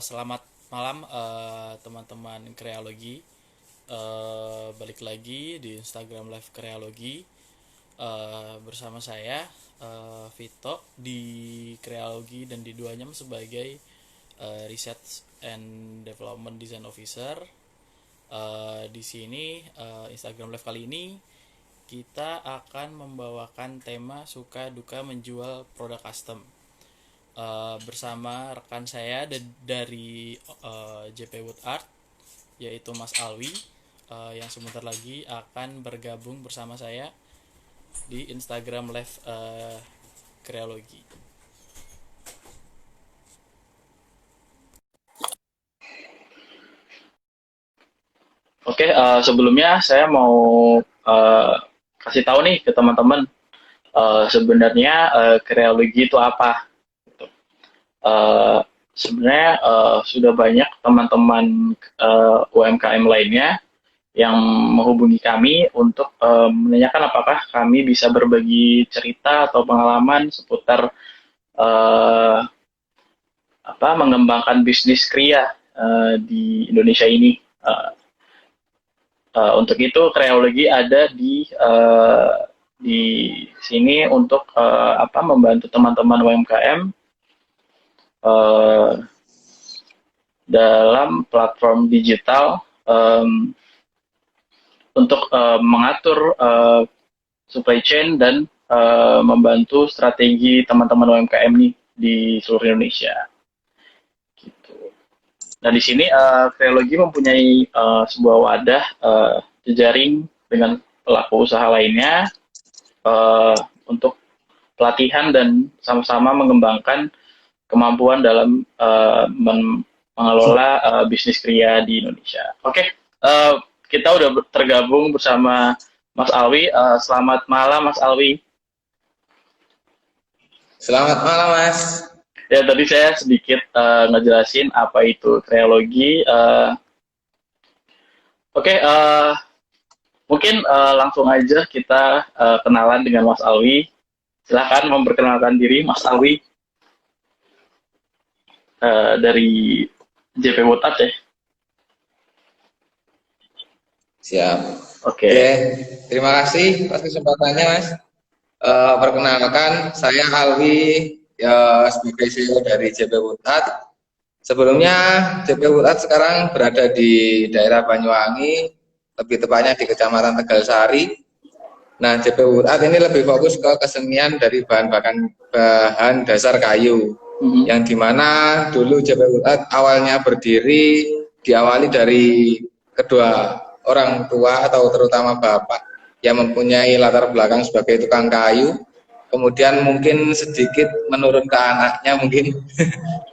Selamat malam teman-teman Kreologi. Balik lagi di Instagram Live Kreologi bersama saya Vito di Kreologi dan di Duanyam sebagai Research and Development Design Officer. Di sini Instagram Live kali ini kita akan membawakan tema suka duka menjual produk custom. Bersama rekan saya dari JP Wood Art yaitu Mas Alwi yang sebentar lagi akan bergabung bersama saya di Instagram Live Kreologi. Oke, sebelumnya saya mau uh, kasih tahu nih ke teman-teman sebenarnya kreologi itu apa. Uh, Sebenarnya sudah banyak teman-teman UMKM lainnya yang menghubungi kami untuk menanyakan apakah kami bisa berbagi cerita atau pengalaman seputar uh, mengembangkan bisnis kria di Indonesia ini. Untuk itu kreologi ada di sini untuk membantu teman-teman UMKM uh, dalam platform digital untuk mengatur supply chain dan membantu strategi teman-teman UMKM nih di seluruh Indonesia. Gitu. Nah di sini Kreologi mempunyai sebuah wadah jejaring dengan pelaku usaha lainnya untuk pelatihan dan sama-sama mengembangkan kemampuan dalam mengelola bisnis kria di Indonesia. Oke, kita udah tergabung bersama Mas Alwi. Selamat malam, Mas Alwi. Selamat malam, Mas. Ya, tadi saya sedikit ngejelasin apa itu kreologi. Oke, mungkin langsung aja kita kenalan dengan Mas Alwi. Silahkan memperkenalkan diri, Mas Alwi, dari JP Wotat ya. Siap. Oke. Oke, terima kasih atas kesempatannya, Mas. Perkenalkan, saya Alwi, ya, sebagai CEO dari JP Wutat. Sebelumnya, JP Wutat sekarang berada di daerah Banyuwangi, lebih tepatnya di Kecamatan Tegalsari. Nah, JP Wutat ini lebih fokus ke kesenian dari bahan dasar kayu, yang dimana dulu JP Wutat awalnya berdiri diawali dari kedua orang tua atau terutama bapak yang mempunyai latar belakang sebagai tukang kayu, kemudian mungkin sedikit menurun ke anaknya mungkin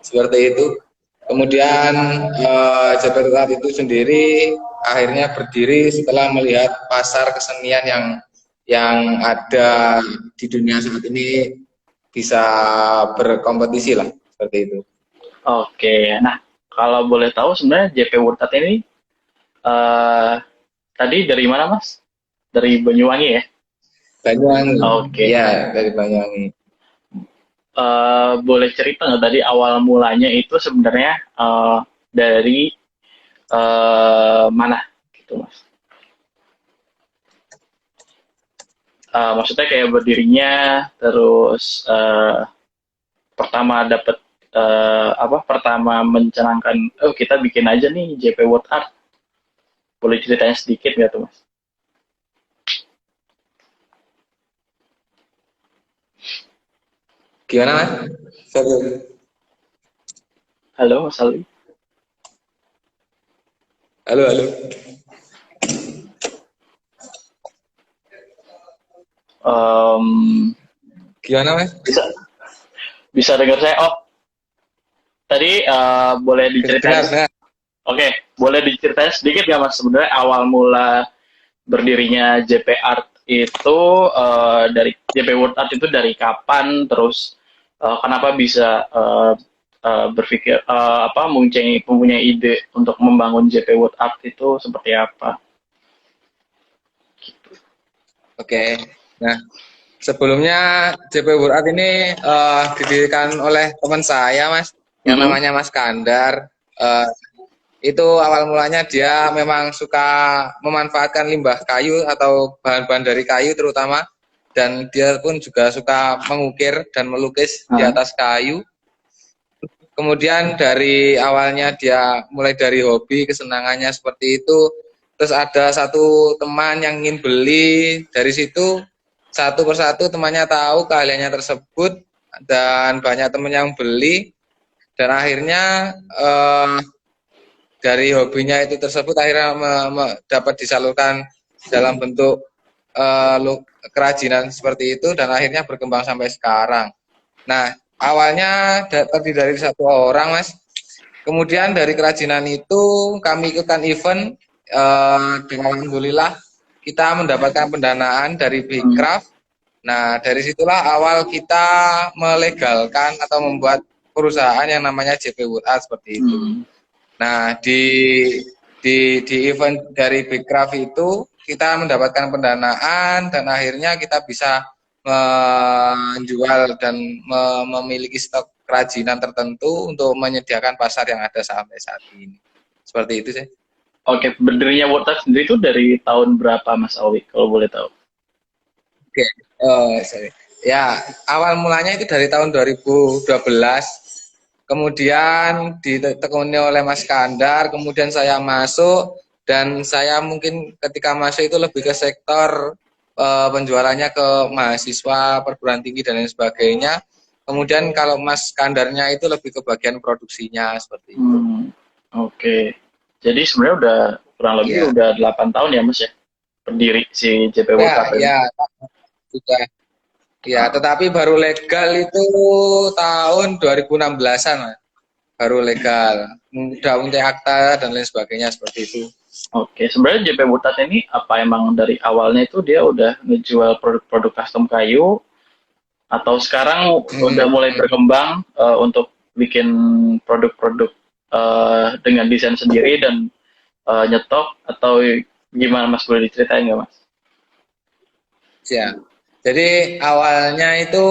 seperti itu. Kemudian JP Wutat itu sendiri akhirnya berdiri setelah melihat pasar kesenian yang ada di dunia saat ini bisa berkompetisi lah seperti itu. Oke, nah kalau boleh tahu sebenarnya JP Wotat ini eh tadi dari mana Mas? Dari Banyuwangi ya? Banyuwangi, Oke, ya dari Banyuwangi. boleh cerita nggak tadi awal mulanya itu sebenarnya dari mana gitu Mas? Maksudnya kayak berdirinya, terus pertama dapat pertama mencanangkan, oh kita bikin aja nih JP Wood Art. Boleh ceritanya sedikit nggak tuh Mas? Gimana, Mas? Sorry. Halo Mas Alwi. Halo, halo. Em, Gimana, Mas? bisa bisa dengar saya? Oh, tadi boleh diceritain. Dengar, dengar. Oke, boleh diceritain sedikit nggak Mas sebenarnya awal mula berdirinya JP Art itu dari JP World Art itu dari kapan? Terus kenapa bisa berpikir mempunyai ide untuk membangun JP World Art itu seperti apa? Oke. Nah, sebelumnya JP Wurat ini didirikan oleh teman saya, Mas. yang namanya Mas Kandar. Itu awal mulanya dia memang suka memanfaatkan limbah kayu atau bahan-bahan dari kayu terutama, dan dia pun juga suka mengukir dan melukis di atas kayu. Kemudian dari awalnya dia mulai dari hobi, kesenangannya seperti itu, terus ada satu teman yang ingin beli, dari situ satu persatu temannya tahu keahliannya tersebut dan banyak teman yang beli, dan akhirnya dari hobinya itu tersebut akhirnya dapat disalurkan dalam bentuk kerajinan seperti itu, dan akhirnya berkembang sampai sekarang. Nah, awalnya terdiri dari satu orang, Mas. Kemudian dari kerajinan itu kami ikutkan event, dengan alhamdulillah kita mendapatkan pendanaan dari Bigcraft. Nah, dari situlah awal kita melegalkan atau membuat perusahaan yang namanya JP Woodart seperti itu. Nah, di event dari Bigcraft itu kita mendapatkan pendanaan dan akhirnya kita bisa menjual dan memiliki stok kerajinan tertentu untuk menyediakan pasar yang ada sampai saat ini. Seperti itu sih. Oke, berdirinya Woodart sendiri itu dari tahun berapa, Mas Alwi, kalau boleh tahu? Oke, sorry. Ya, awal mulanya itu dari tahun 2012. Kemudian ditekuni oleh Mas Kandar, kemudian saya masuk, dan saya mungkin ketika masuk itu lebih ke sektor penjualannya ke mahasiswa, perguruan tinggi dan lain sebagainya. Kemudian kalau Mas Kandarnya itu lebih ke bagian produksinya seperti itu. Oke. Jadi sebenarnya udah kurang lebih udah 8 tahun ya, Mas ya, berdiri si JP Woodart ini. Ya, sudah. Ya, tetapi baru legal itu tahun 2016-an, Mas. Baru legal, udah untuk akta dan lain sebagainya seperti itu. Oke, sebenarnya JP Woodart ini apa emang dari awalnya itu dia udah ngejual produk-produk custom kayu, atau sekarang udah mulai berkembang untuk bikin produk-produk dengan desain sendiri dan nyetok, atau gimana, Mas, boleh diceritain nggak, Mas? Ya, jadi awalnya itu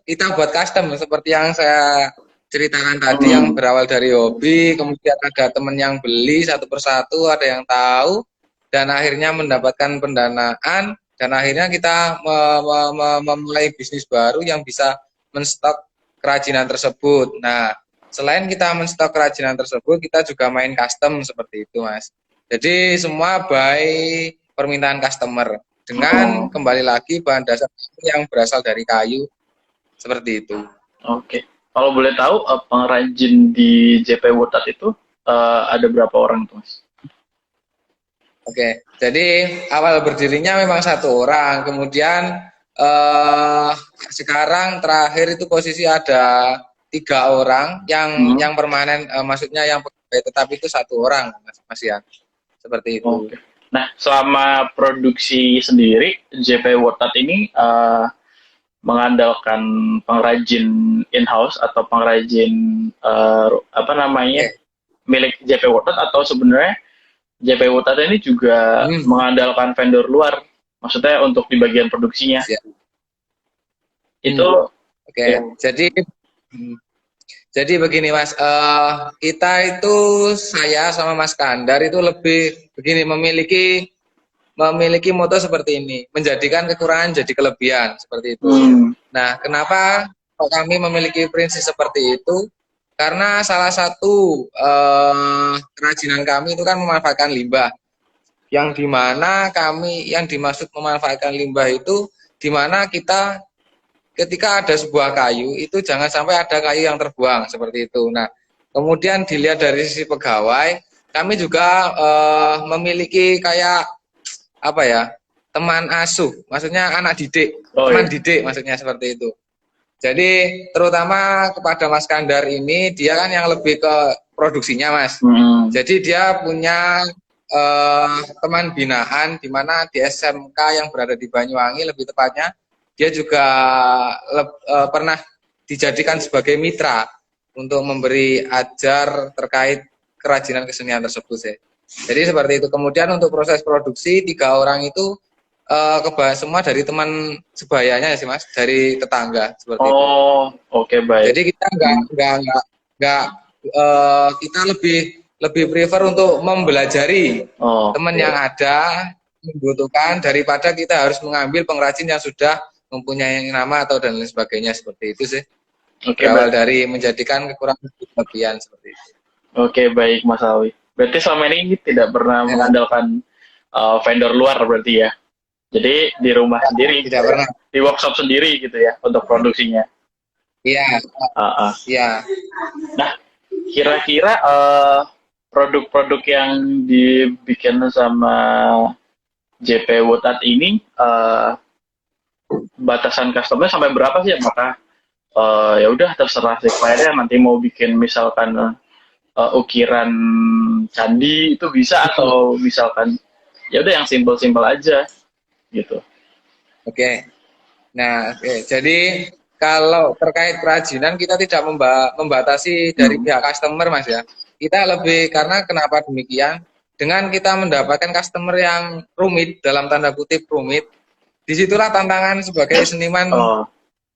kita buat custom seperti yang saya ceritakan tadi, yang berawal dari hobi, kemudian ada teman yang beli satu persatu, ada yang tahu, dan akhirnya mendapatkan pendanaan, dan akhirnya kita memulai bisnis baru yang bisa menstok kerajinan tersebut. Nah, selain kita menstok kerajinan tersebut, kita juga main custom seperti itu, Mas. Jadi semua by permintaan customer, dengan kembali lagi bahan dasar yang berasal dari kayu seperti itu. Oke. Kalau boleh tahu pengrajin di JP Woodart itu ada berapa orang tuh, Mas? Oke, jadi awal berdirinya memang satu orang, kemudian sekarang terakhir itu posisi ada 3 orang yang permanen, maksudnya yang pegawai tetap itu 1 orang, Mas Ian. Seperti itu. Oke. Nah, selama produksi sendiri, JP Woodart ini mengandalkan pengrajin in-house atau pengrajin milik JP Woodart, atau sebenarnya JP Woodart ini juga mengandalkan vendor luar, maksudnya untuk di bagian produksinya. Itu jadi begini, Mas, kita itu, saya sama Mas Kandar itu lebih begini, memiliki moto seperti ini, menjadikan kekurangan jadi kelebihan, seperti itu. Nah, kenapa kami memiliki prinsip seperti itu? Karena salah satu kerajinan kami itu kan memanfaatkan limbah, yang dimana yang dimaksud memanfaatkan limbah itu dimana kita ketika ada sebuah kayu itu jangan sampai ada kayu yang terbuang seperti itu. Nah, kemudian dilihat dari sisi pegawai, kami juga memiliki kayak apa ya, teman asuh, maksudnya anak didik, teman didik maksudnya seperti itu. Jadi terutama kepada Mas Kandar ini, dia kan yang lebih ke produksinya, Mas. Jadi dia punya teman binaan di mana di SMK yang berada di Banyuwangi, lebih tepatnya dia juga pernah dijadikan sebagai mitra untuk memberi ajar terkait kerajinan kesenian tersebut sih. Jadi seperti itu. Kemudian untuk proses produksi 3 orang itu semua dari teman sebayanya ya sih, Mas, dari tetangga seperti itu. Oke, baik. Jadi kita nggak kita lebih prefer untuk mempelajari teman Oke. yang ada membutuhkan daripada kita harus mengambil pengrajin yang sudah mempunyai nama atau dan lain sebagainya seperti itu sih. Oke, Berawal dari menjadikan kekurangan kelebihan seperti itu. oke, baik Mas Alwi. Berarti selama ini tidak pernah Ya, mengandalkan vendor luar berarti ya. Jadi di rumah sendiri, tidak pernah. di workshop sendiri gitu ya untuk produksinya. Iya, Ah, ah. iya. Nah, kira-kira produk-produk yang dibikin sama JP Woodart ini batasan customer sampai berapa sih? Apakah ya udah terserah si kliennya nanti mau bikin misalkan ukiran candi itu bisa atau misalkan ya udah yang simpel-simpel aja gitu. Oke. Nah, oke. Jadi kalau terkait kerajinan kita tidak membatasi dari Hmm. pihak customer, Mas ya. Kita lebih karena kenapa demikian? Dengan kita mendapatkan customer yang rumit dalam tanda kutip rumit, disitulah tantangan sebagai seniman Oh,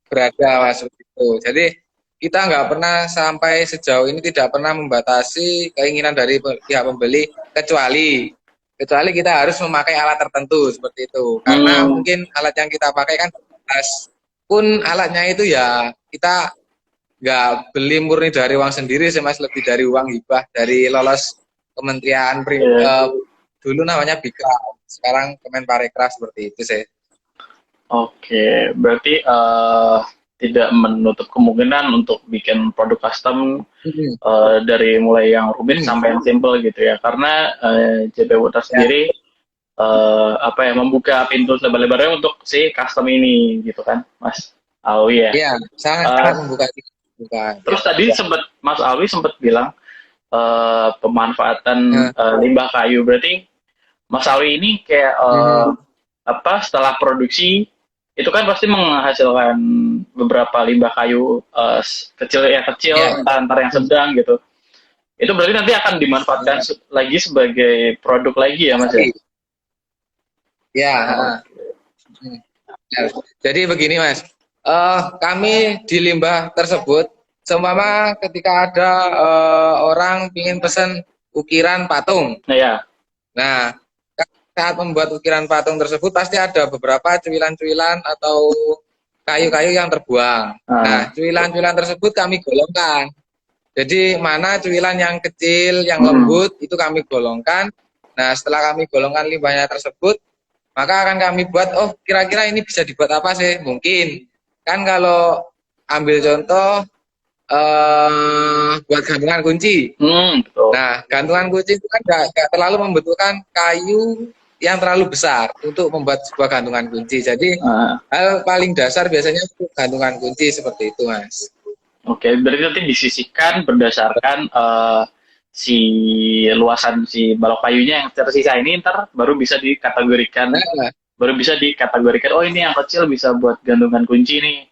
berada, Mas itu. Jadi kita nggak pernah sampai sejauh ini tidak pernah membatasi keinginan dari pihak pembeli kecuali kita harus memakai alat tertentu seperti itu. Karena hmm, mungkin alat yang kita pakai kan terbatas. Pun alatnya itu ya kita nggak beli murni dari uang sendiri sih Mas, lebih dari uang hibah dari lolos Kementerian ya. dulu namanya BIKA, sekarang Kemenparekraf seperti itu sih. Oke, berarti tidak menutup kemungkinan untuk bikin produk custom Hmm. dari mulai yang rumit Hmm. sampai yang simple gitu ya. Karena JP Woodart Ya, sendiri apa ya membuka pintu lebar-lebarnya untuk si custom ini gitu kan, Mas Alwi ya. iya, Eh, sangat-sangat membuka membuka. Ya. terus tadi sempat Mas Alwi sempat bilang pemanfaatan Nah, limbah kayu. Berarti Mas Alwi ini kayak mhm. apa setelah produksi itu kan pasti menghasilkan beberapa limbah kayu kecil ya kecil Ya, entar yang sedang gitu. Itu berarti nanti akan dimanfaatkan ya. lagi sebagai produk lagi ya Mas ya. Pasti. Ya, Oh, heeh. Hmm. Ya. Jadi begini Mas, kami di limbah tersebut, seumpama ketika ada orang ingin pesan ukiran patung. nah ya. Nah, saat membuat ukiran patung tersebut pasti ada beberapa cuilan-cuilan atau kayu-kayu yang terbuang. Nah, Nah, cuilan-cuilan tersebut kami golongkan. Jadi mana cuilan yang kecil, yang hmm, lembut itu kami golongkan. Nah, setelah kami golongkan limbahnya tersebut, maka akan kami buat, oh kira-kira ini bisa dibuat apa sih? Mungkin. Kan kalau ambil contoh buat gantungan kunci. betul. Nah, gantungan kunci itu kan nggak terlalu membutuhkan kayu yang terlalu besar untuk membuat sebuah gantungan kunci. Jadi Nah, hal paling dasar biasanya itu gantungan kunci seperti itu, Mas. oke, berarti nanti disisihkan berdasarkan si luasan si balok kayunya yang tersisa ini ntar Nah, baru bisa dikategorikan oh ini yang kecil bisa buat gantungan kunci nih,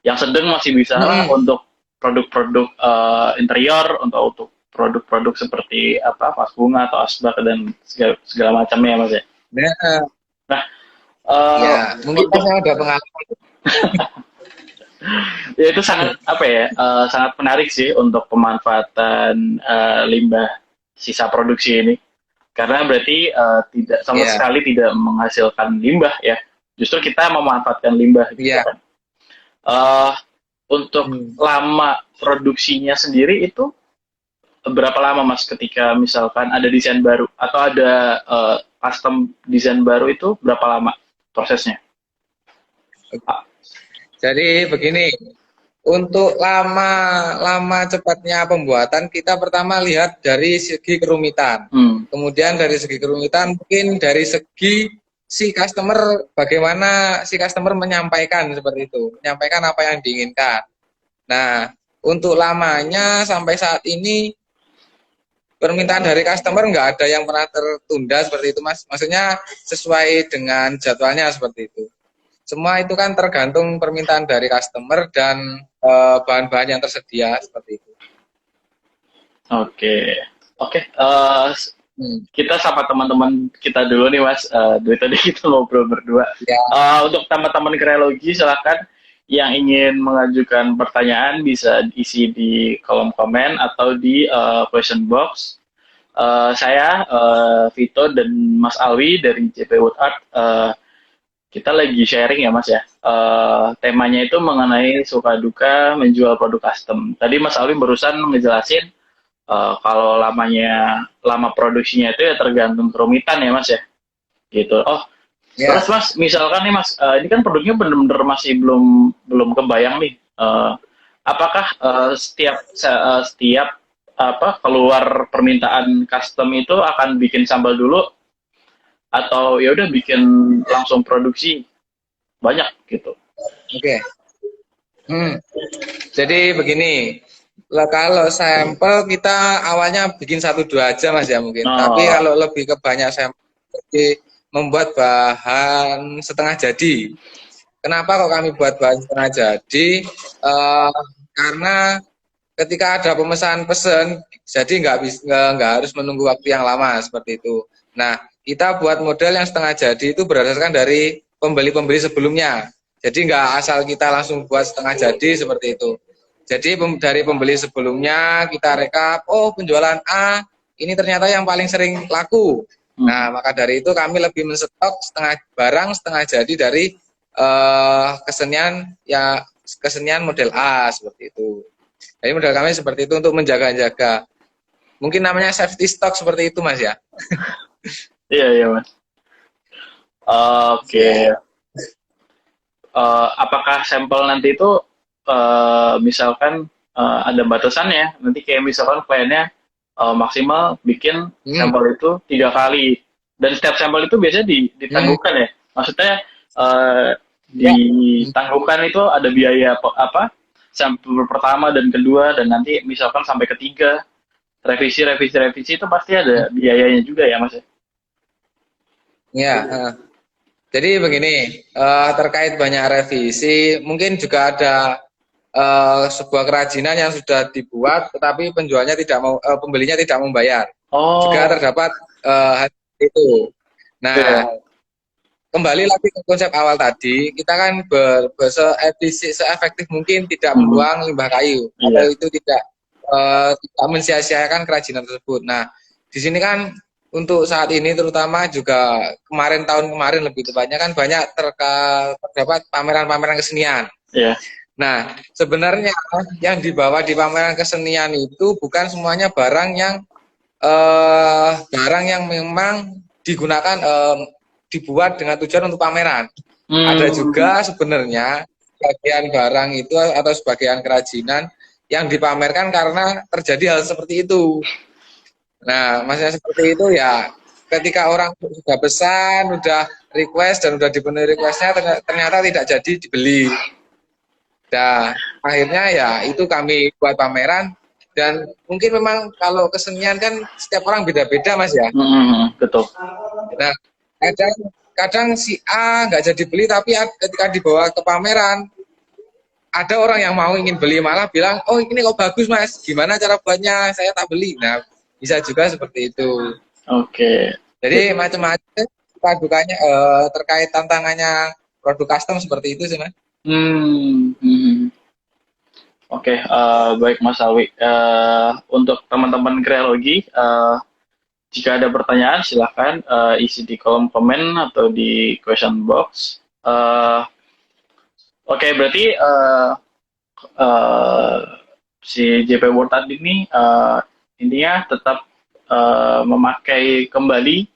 yang sedang masih bisa lah mm, untuk produk-produk interior untuk produk-produk seperti apa vas bunga atau asbak dan segala macamnya ya mas ya. nah, Nah eh, ya mungkin untuk saya ada pengalaman. ya itu sangat apa ya sangat menarik sih untuk pemanfaatan limbah sisa produksi ini karena berarti tidak sama Ya, sekali tidak menghasilkan limbah ya, justru kita memanfaatkan limbah gitu ya. kan. Eh, untuk Hmm. lama produksinya sendiri itu berapa lama mas ketika misalkan ada desain baru atau ada custom desain baru itu berapa lama prosesnya? Ah, Jadi begini, untuk lama cepatnya pembuatan kita pertama lihat dari segi kerumitan. hmm, Kemudian dari segi kerumitan mungkin dari segi si customer bagaimana si customer menyampaikan seperti itu, menyampaikan apa yang diinginkan. Nah, untuk lamanya sampai saat ini permintaan dari customer nggak ada yang pernah tertunda seperti itu, Mas. Maksudnya sesuai dengan jadwalnya seperti itu. Semua itu kan tergantung permintaan dari customer dan bahan-bahan yang tersedia seperti itu. oke oke Hmm. kita sama teman-teman kita dulu nih mas dari tadi kita ngobrol berdua. Ya, Untuk teman-teman kreologi silakan yang ingin mengajukan pertanyaan bisa isi di kolom komen atau di question box. Saya Vito dan Mas Alwi dari JP Wood Art, kita lagi sharing ya Mas ya. Temanya itu mengenai suka duka menjual produk custom. Tadi Mas Alwi barusan ngejelasin kalau lama produksinya itu ya tergantung kerumitan ya Mas ya. Gitu. Oh, Ya, terus Mas, misalkan nih Mas, ini kan produknya bener-bener masih belum belum kebayang nih. Apakah setiap apa keluar permintaan custom itu akan bikin sambal dulu atau ya udah bikin langsung produksi banyak gitu? oke. Jadi begini, kalau sampel kita awalnya bikin satu dua aja Mas ya mungkin. Tapi Oh, kalau lebih ke banyak sampel, jadi membuat bahan setengah jadi. Kenapa kok kami buat bahan setengah jadi? Karena ketika ada pemesan pesen, jadi nggak harus menunggu waktu yang lama seperti itu. Nah, kita buat model yang setengah jadi itu berdasarkan dari pembeli-pembeli sebelumnya. Jadi nggak asal kita langsung buat setengah jadi seperti itu. Jadi dari pembeli sebelumnya kita rekap, oh penjualan A ini ternyata yang paling sering laku. hmm. Nah, maka dari itu kami lebih menstok setengah jadi dari kesenian model A seperti itu. Jadi modal kami seperti itu untuk menjaga-jaga. Mungkin namanya safety stock seperti itu Mas ya. Iya iya Mas. Oke. Ya. Apakah sampel nanti itu misalkan ada batasannya? Nanti kayak misalkan kliennya maksimal bikin Hmm. sampel itu 3 kali dan setiap sampel itu biasanya Hmm. ditangguhkan ya. Maksudnya eh, Ya. Hmm. ditangguhkan itu ada biaya apa? Sampel pertama dan kedua dan nanti misalkan sampai ketiga revisi itu pasti ada biayanya juga ya Mas ya. Ya. Jadi begini, terkait banyak revisi, mungkin juga ada sebuah kerajinan yang sudah dibuat, tetapi penjualnya tidak mau, pembelinya tidak membayar. Juga Oh, terdapat hal itu. Nah, iya. kembali lagi ke konsep awal tadi, kita kan seefektif mungkin tidak Mhm. membuang limbah kayu atau Iya. itu tidak mensia-siakan kerajinan tersebut. Nah, di sini kan untuk saat ini terutama juga tahun kemarin lebih tepatnya kan banyak terdapat pameran-pameran kesenian. Iya. Nah, sebenarnya yang dibawa di pameran kesenian itu bukan semuanya barang yang memang digunakan dibuat dengan tujuan untuk pameran. Ada Hmm. juga sebenarnya sebagian barang itu atau sebagian kerajinan yang dipamerkan karena terjadi hal seperti itu. Nah, maksudnya seperti itu ya ketika orang sudah pesan, sudah request dan sudah dipenuhi requestnya ternyata tidak jadi dibeli. Nah, akhirnya ya itu kami buat pameran dan mungkin memang kalau kesenian kan setiap orang beda-beda Mas ya. Betul. Nah, kadang kadang si A nggak jadi beli tapi ketika dibawa ke pameran ada orang yang mau ingin beli malah bilang, oh ini kok bagus Mas, gimana cara buatnya, saya tak beli. Nah, bisa juga seperti itu. Oke. Jadi macam-macam dukanya terkait tantangannya produk custom seperti itu sih Mas. Hmm. Oke, baik Mas Alwi. Untuk teman-teman kreologi, jika ada pertanyaan silahkan isi di kolom komen atau di question box. Oke, berarti eh, si JP World Art ini intinya tetap memakai kembali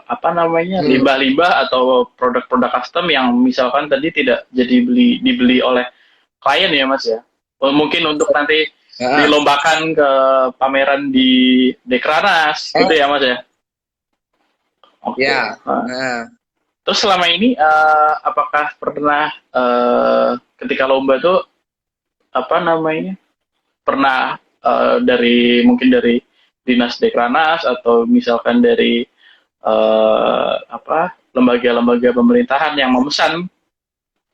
apa namanya Hmm. limbah-limbah atau produk-produk custom yang misalkan tadi tidak jadi dibeli oleh klien ya Mas ya. Mungkin untuk nanti Nah, dilombakan ke pameran di Dekranas gitu oh, ya Mas ya. Oke. ya. Nah, Terus selama ini apakah pernah ketika lomba tuh apa namanya pernah mungkin dari dinas Dekranas atau misalkan dari apa lembaga-lembaga pemerintahan yang memesan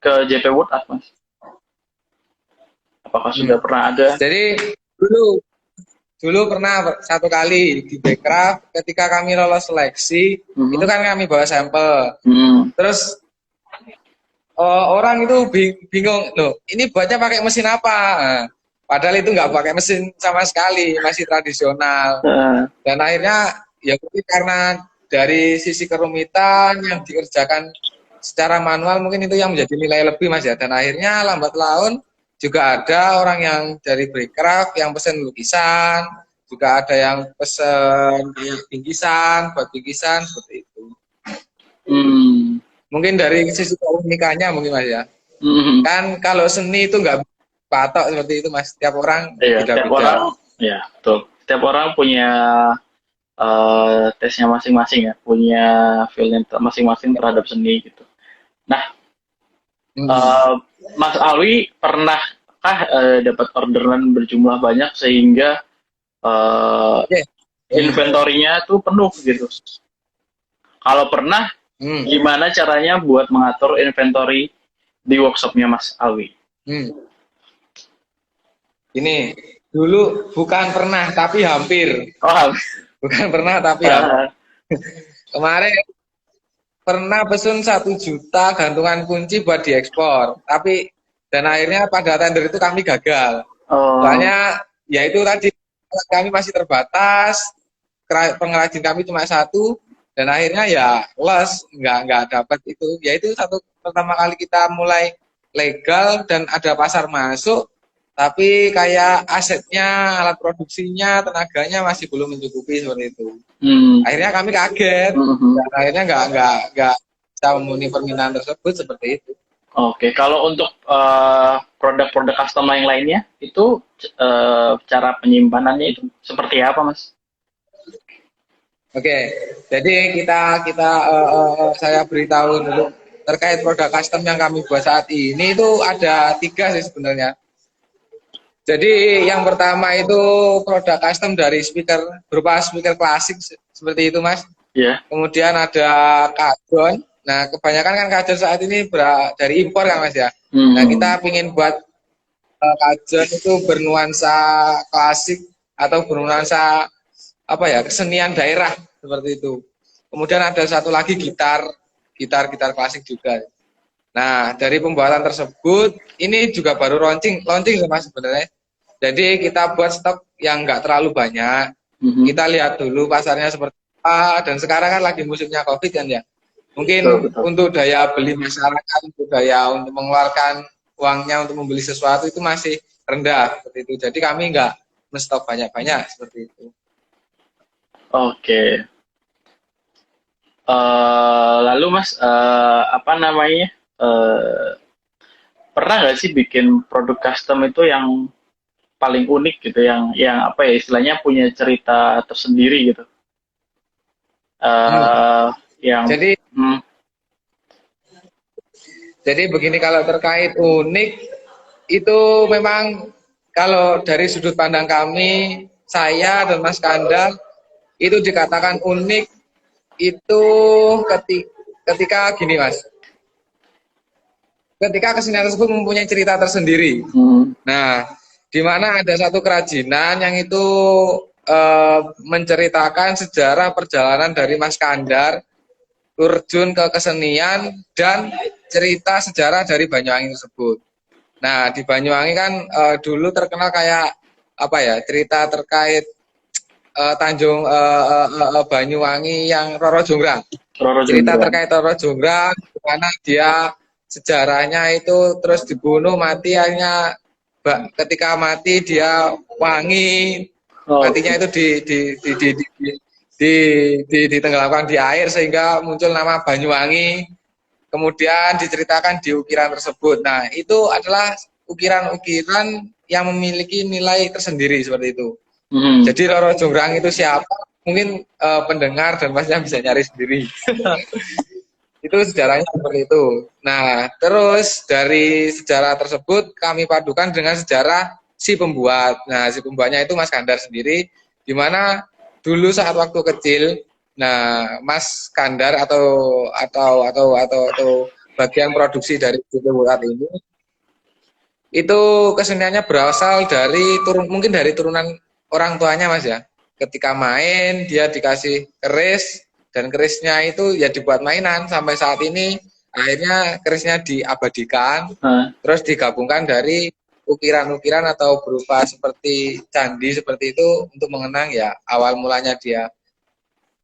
ke JP Wood Art, Mas? Apakah hmm. sudah pernah ada? Jadi dulu dulu pernah satu kali di Bekraf ketika kami lolos seleksi itu Mhm. kan kami bawa sampel Mhm. terus orang itu bingung loh, ini buatnya pakai mesin apa? Nah, padahal itu nggak pakai mesin sama sekali, masih tradisional. Heeh. Dan akhirnya ya mungkin karena dari sisi kerumitan yang dikerjakan secara manual mungkin itu yang menjadi nilai lebih Mas ya. Dan akhirnya lambat laun juga ada orang yang dari Breakcraft yang pesen lukisan, juga ada yang pesen kayak bingkisan, buat bingkisan seperti itu. Hmm. Mungkin dari sisi keunikannya mungkin Mas ya. Mhm. Kan kalau seni itu nggak patok seperti itu Mas. Setiap orang Iya, tiap beda-beda. orang, ya betul. Tiap orang punya tesnya masing-masing ya, punya feel-nya masing-masing terhadap seni gitu. Nah, Hmm. eh, Mas Alwi pernahkah dapat orderan berjumlah banyak sehingga eh, Oke. inventorinya tuh penuh gitu? Kalau pernah, Hmm. gimana caranya buat mengatur inventory di workshopnya Mas Alwi? Hmm. Ini dulu bukan pernah tapi hampir. Oh, Bukan pernah tapi hampir. Kemarin pernah pesen 1 juta gantungan kunci buat diekspor. Tapi dan akhirnya pada tender itu kami gagal. oh, Soalnya ya itu tadi kami masih terbatas, pengrajin kami cuma satu dan akhirnya ya les nggak dapat itu. Ya itu satu pertama kali kita mulai legal dan ada pasar masuk tapi kayak asetnya, alat produksinya, tenaganya masih belum mencukupi seperti itu. hmm, Akhirnya kami kaget mhm. dan akhirnya nggak bisa memenuhi permintaan tersebut seperti itu. Oke, kalau untuk produk-produk custom yang lainnya, itu cara penyimpanannya itu seperti apa, Mas? Oke, jadi kita saya beritahu dulu terkait produk custom yang kami buat saat ini itu ada 3 sih sebenarnya. Jadi yang pertama itu produk custom dari speaker berupa speaker klasik seperti itu Mas. Ya. Kemudian ada kardon. Nah kebanyakan kan kardon saat ini dari impor kan Mas ya. Nah Hmm. kita ingin buat kardon itu bernuansa klasik atau bernuansa apa ya kesenian daerah seperti itu. Kemudian ada satu lagi gitar klasik juga. Nah dari pembuatan tersebut ini juga baru launching mas sebenarnya. Jadi kita buat stok yang nggak terlalu banyak. Mhm. Kita lihat dulu pasarnya seperti apa. Dan sekarang kan lagi musimnya COVID kan ya. Betul, Mungkin betul. untuk daya beli masyarakat, untuk daya untuk mengeluarkan uangnya untuk membeli sesuatu itu masih rendah seperti itu. Jadi kami nggak menstok banyak-banyak seperti itu. Oke. Lalu, Mas, apa namanya? eh Pernah nggak sih bikin produk custom itu yang paling unik gitu, yang apa ya istilahnya punya cerita tersendiri gitu? Hmm. eh yang Jadi hmm, Jadi begini kalau terkait unik itu memang kalau dari sudut pandang kami, saya dan Mas Kandar itu dikatakan unik itu ketika gini Mas, ketika kesenian tersebut mempunyai cerita tersendiri. hmm, Nah, di mana ada satu kerajinan yang itu menceritakan sejarah perjalanan dari Mas Kandar terjun ke kesenian dan cerita sejarah dari Banyuwangi tersebut. Nah, di Banyuwangi kan dulu terkenal kayak apa ya, cerita terkait Tanjung Banyuwangi yang Roro Jonggrang. Roro Cerita Jonggrang. terkait Roro Jonggrang, di mana dia sejarahnya itu terus dibunuh mati akhirnya ketika mati dia wangi matinya Oke. itu ditenggelamkan di air sehingga muncul nama Banyuwangi kemudian diceritakan di ukiran tersebut. Nah, itu adalah ukiran-ukiran yang memiliki nilai tersendiri seperti itu. Hmm. Jadi Roro Jonggrang itu siapa? Mungkin pendengar dan masnya bisa nyari sendiri. Itu sejarahnya seperti itu. Nah, terus dari sejarah tersebut kami padukan dengan sejarah si pembuat. Nah, si pembuatnya itu Mas Kandar sendiri, di mana dulu saat waktu kecil, nah Mas Kandar atau bagian produksi dari JP Wurat ini itu keseniannya berasal dari mungkin dari turunan orang tuanya Mas ya. Ketika main dia dikasih keris dan kerisnya itu ya dibuat mainan sampai saat ini Akhirnya kerisnya diabadikan, Hah? terus digabungkan dari ukiran-ukiran atau berupa seperti candi seperti itu untuk mengenang ya awal mulanya dia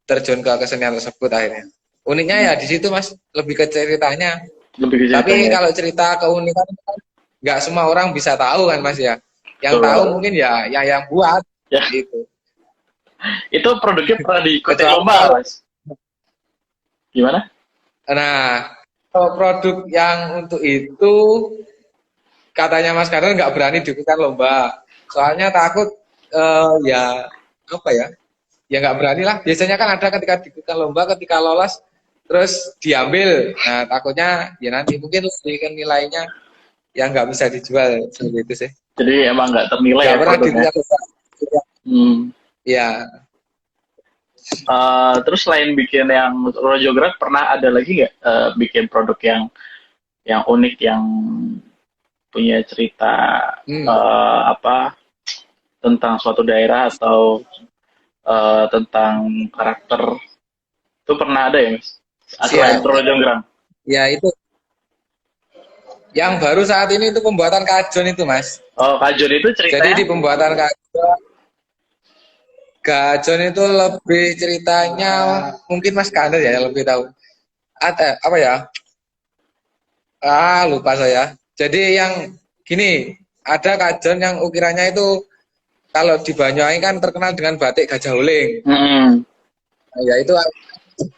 terjun ke kesenian tersebut akhirnya. Uniknya ya di situ Mas, lebih ke ceritanya. Lebih ke Tapi ceritanya. kalau cerita keunikan kan nggak semua orang bisa tahu kan Mas ya. Yang tahu Betul. mungkin ya yang buat Ya, gitu. itu produknya pernah diikuti Kecuali lomba nggak, kalau Mas? Gimana? nah kalau produk yang untuk itu katanya Mas Karel nggak berani diikutkan lomba. Soalnya takut ya apa ya? Ya nggak berani lah. Biasanya kan ada ketika diikutkan lomba, ketika lolos terus diambil. Nah takutnya ya nanti mungkin lebih ke nilainya yang nggak bisa dijual seperti itu sih. Jadi emang nggak ternilai Nggak ya pernah produknya. diikutkan lomba. Hmm. Ya, Terus selain bikin yang Rojograd, pernah ada lagi nggak bikin produk yang unik, yang punya cerita hmm. apa tentang suatu daerah atau tentang karakter, itu pernah ada ya, Mas? Selain Siap. Rojonggrang. Ya itu yang baru saat ini itu pembuatan kajon itu Mas. Oh, Kajon itu Jadi ceritanya? di pembuatan kajon, kajon itu lebih ceritanya mungkin Mas Kander ya yang lebih tahu. Ada apa ya? Lupa saya. Jadi yang gini, ada kajon yang ukirannya itu kalau di Banyuwangi kan terkenal dengan batik Gajah Uling. Hmm. Nah, ya itu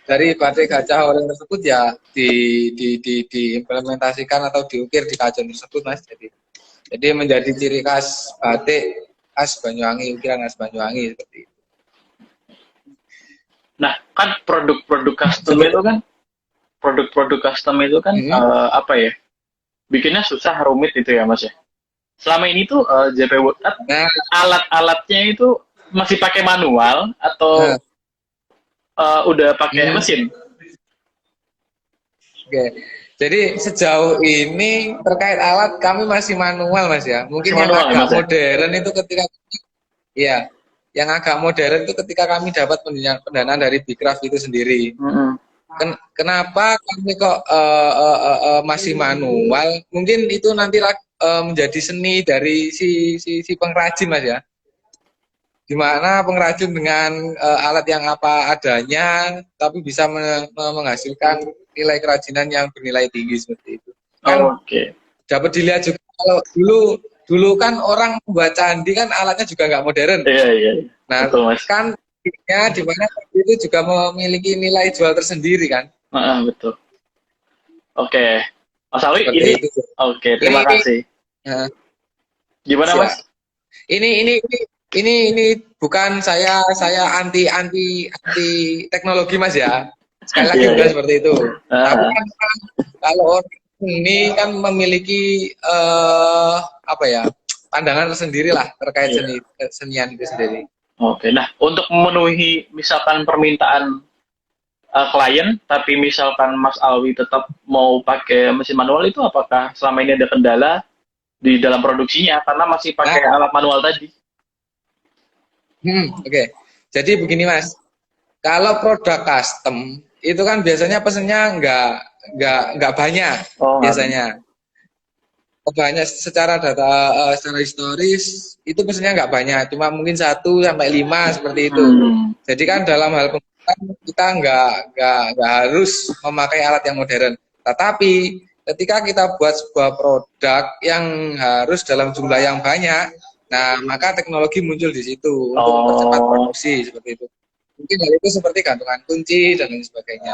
dari batik Gajah Uling tersebut ya diimplementasikan atau diukir di kajon tersebut Mas. Jadi menjadi ciri khas batik khas Banyuwangi, ukiran khas Banyuwangi seperti itu. Nah, kan produk-produk custom Sebelum itu kan, produk-produk custom itu kan apa ya? Bikinnya susah, rumit itu ya, Mas ya. Selama ini tuh JP Woodcut nah, alat-alatnya itu masih pakai manual atau nah, udah pakai hmm, mesin? oke. Jadi sejauh ini terkait alat kami masih manual Mas ya. Masih Mungkin yang manual ya, agak Mas ya? modern itu ketika ya, yang agak modern itu ketika kami dapat pendanaan dari Bikraf itu sendiri. Mm-mm. Kenapa kami kok masih manual? Mungkin itu nanti menjadi seni dari si pengrajin Mas ya. Di mana pengrajin dengan alat yang apa adanya, tapi bisa menghasilkan nilai kerajinan yang bernilai tinggi seperti itu. Kan Oke. dapat dilihat juga kalau dulu dulu kan orang membuat candi kan alatnya juga nggak modern. Iya, iya, iya. Nah Betul, Mas. kan di mana itu juga memiliki nilai jual tersendiri kan. Betul. Oke. Mas Alwi, Seperti ini itu. oke, Ini terima kasih. eh, Gimana, siap. Mas? Ini bukan saya anti teknologi Mas ya. Sekali lagi Iya, bukan iya. seperti itu. Tapi Ah, kan kalau orang ini kan memiliki apa ya pandangan tersendiri lah terkait iya. kesenian itu sendiri. Oke. Nah, untuk memenuhi misalkan permintaan klien, tapi misalkan Mas Alwi tetap mau pakai mesin manual, itu apakah selama ini ada kendala di dalam produksinya karena masih Nah, pakai alat manual tadi? oke. Jadi begini Mas, kalau produk custom itu kan biasanya pesennya nggak banyak Oh, nggak ada. biasanya. Banyak secara data secara historis itu pesennya nggak banyak, cuma mungkin 1 sampai 5 seperti itu. Hmm. Jadi kan dalam hal pembuatan kita nggak harus memakai alat yang modern. Tetapi ketika kita buat sebuah produk yang harus dalam jumlah yang banyak, nah maka teknologi muncul di situ untuk mempercepat Oh, produksi seperti itu. Mungkin hal itu seperti gantungan kunci dan lain sebagainya.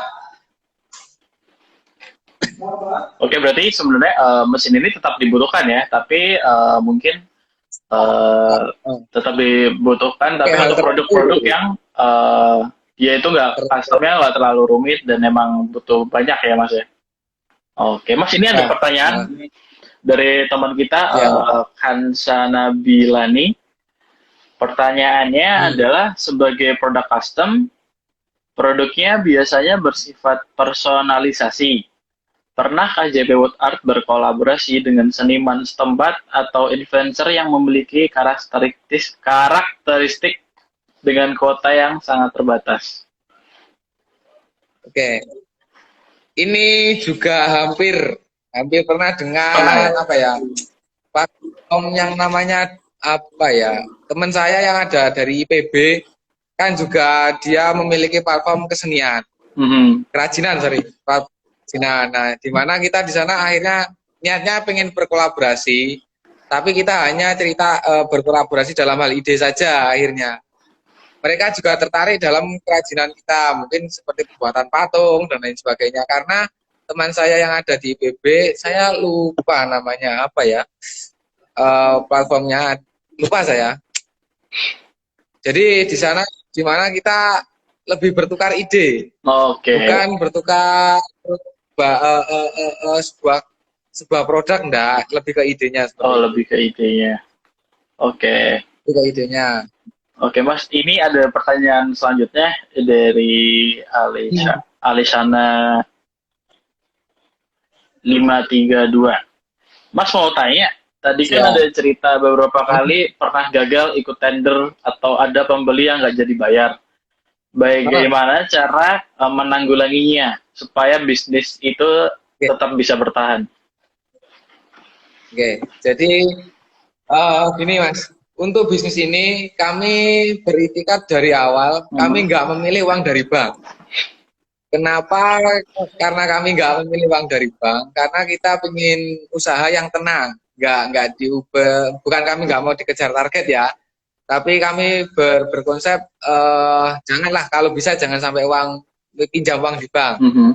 oke, berarti sebenarnya mesin ini tetap dibutuhkan ya, tapi mungkin eh, Oh, tetap dibutuhkan, oke, tapi hal untuk tertentu. produk-produk yang ya itu nggak, customnya nggak terlalu rumit dan emang butuh banyak ya, Mas ya. Oke, Mas, ini ada Nah, pertanyaan dari teman kita, ya. Kansana Bilani. Pertanyaannya Hmm. adalah, sebagai produk custom, produknya biasanya bersifat personalisasi. Pernahkah JP Wood Art berkolaborasi dengan seniman setempat atau influencer yang memiliki karakteristik dengan kuota yang sangat terbatas? Oke. ini juga hampir hampir pernah Pernah ya? dengan apa ya, platform yang namanya apa ya, teman saya yang ada dari IPB kan juga dia memiliki platform kesenian, Mhm. kerajinan sorry, platform kerajinan. Nah, di mana kita di sana akhirnya niatnya pengen berkolaborasi, tapi kita hanya cerita berkolaborasi dalam hal ide saja akhirnya. Mereka juga tertarik dalam kerajinan kita, mungkin seperti pembuatan patung dan lain sebagainya. Karena teman saya yang ada di IPB, saya lupa namanya apa ya, platformnya, lupa saya. Jadi di sana di mana kita lebih bertukar ide, Oke. bukan bertukar sebuah sebuah produk, enggak, lebih ke idenya Oh, seperti itu. lebih ke idenya. Oke. Lebih ke idenya. Oke, Mas. Ini ada pertanyaan selanjutnya dari Alisana 532. Mas mau tanya, tadi kan ada Siap. cerita beberapa kali pernah gagal ikut tender atau ada pembeli yang nggak jadi bayar. Ah, Bagaimana cara menanggulanginya supaya bisnis itu oke, tetap bisa bertahan? oke. Jadi gini Mas, untuk bisnis ini kami beritikad dari awal, kami Mhm. nggak memilih uang dari bank. Kenapa? Karena kami nggak memilih uang dari bank, karena kita ingin usaha yang tenang, nggak diubah. Bukan kami nggak mau dikejar target ya, tapi kami berkonsep janganlah kalau bisa jangan sampai uang pinjam uang di bank. Mhm.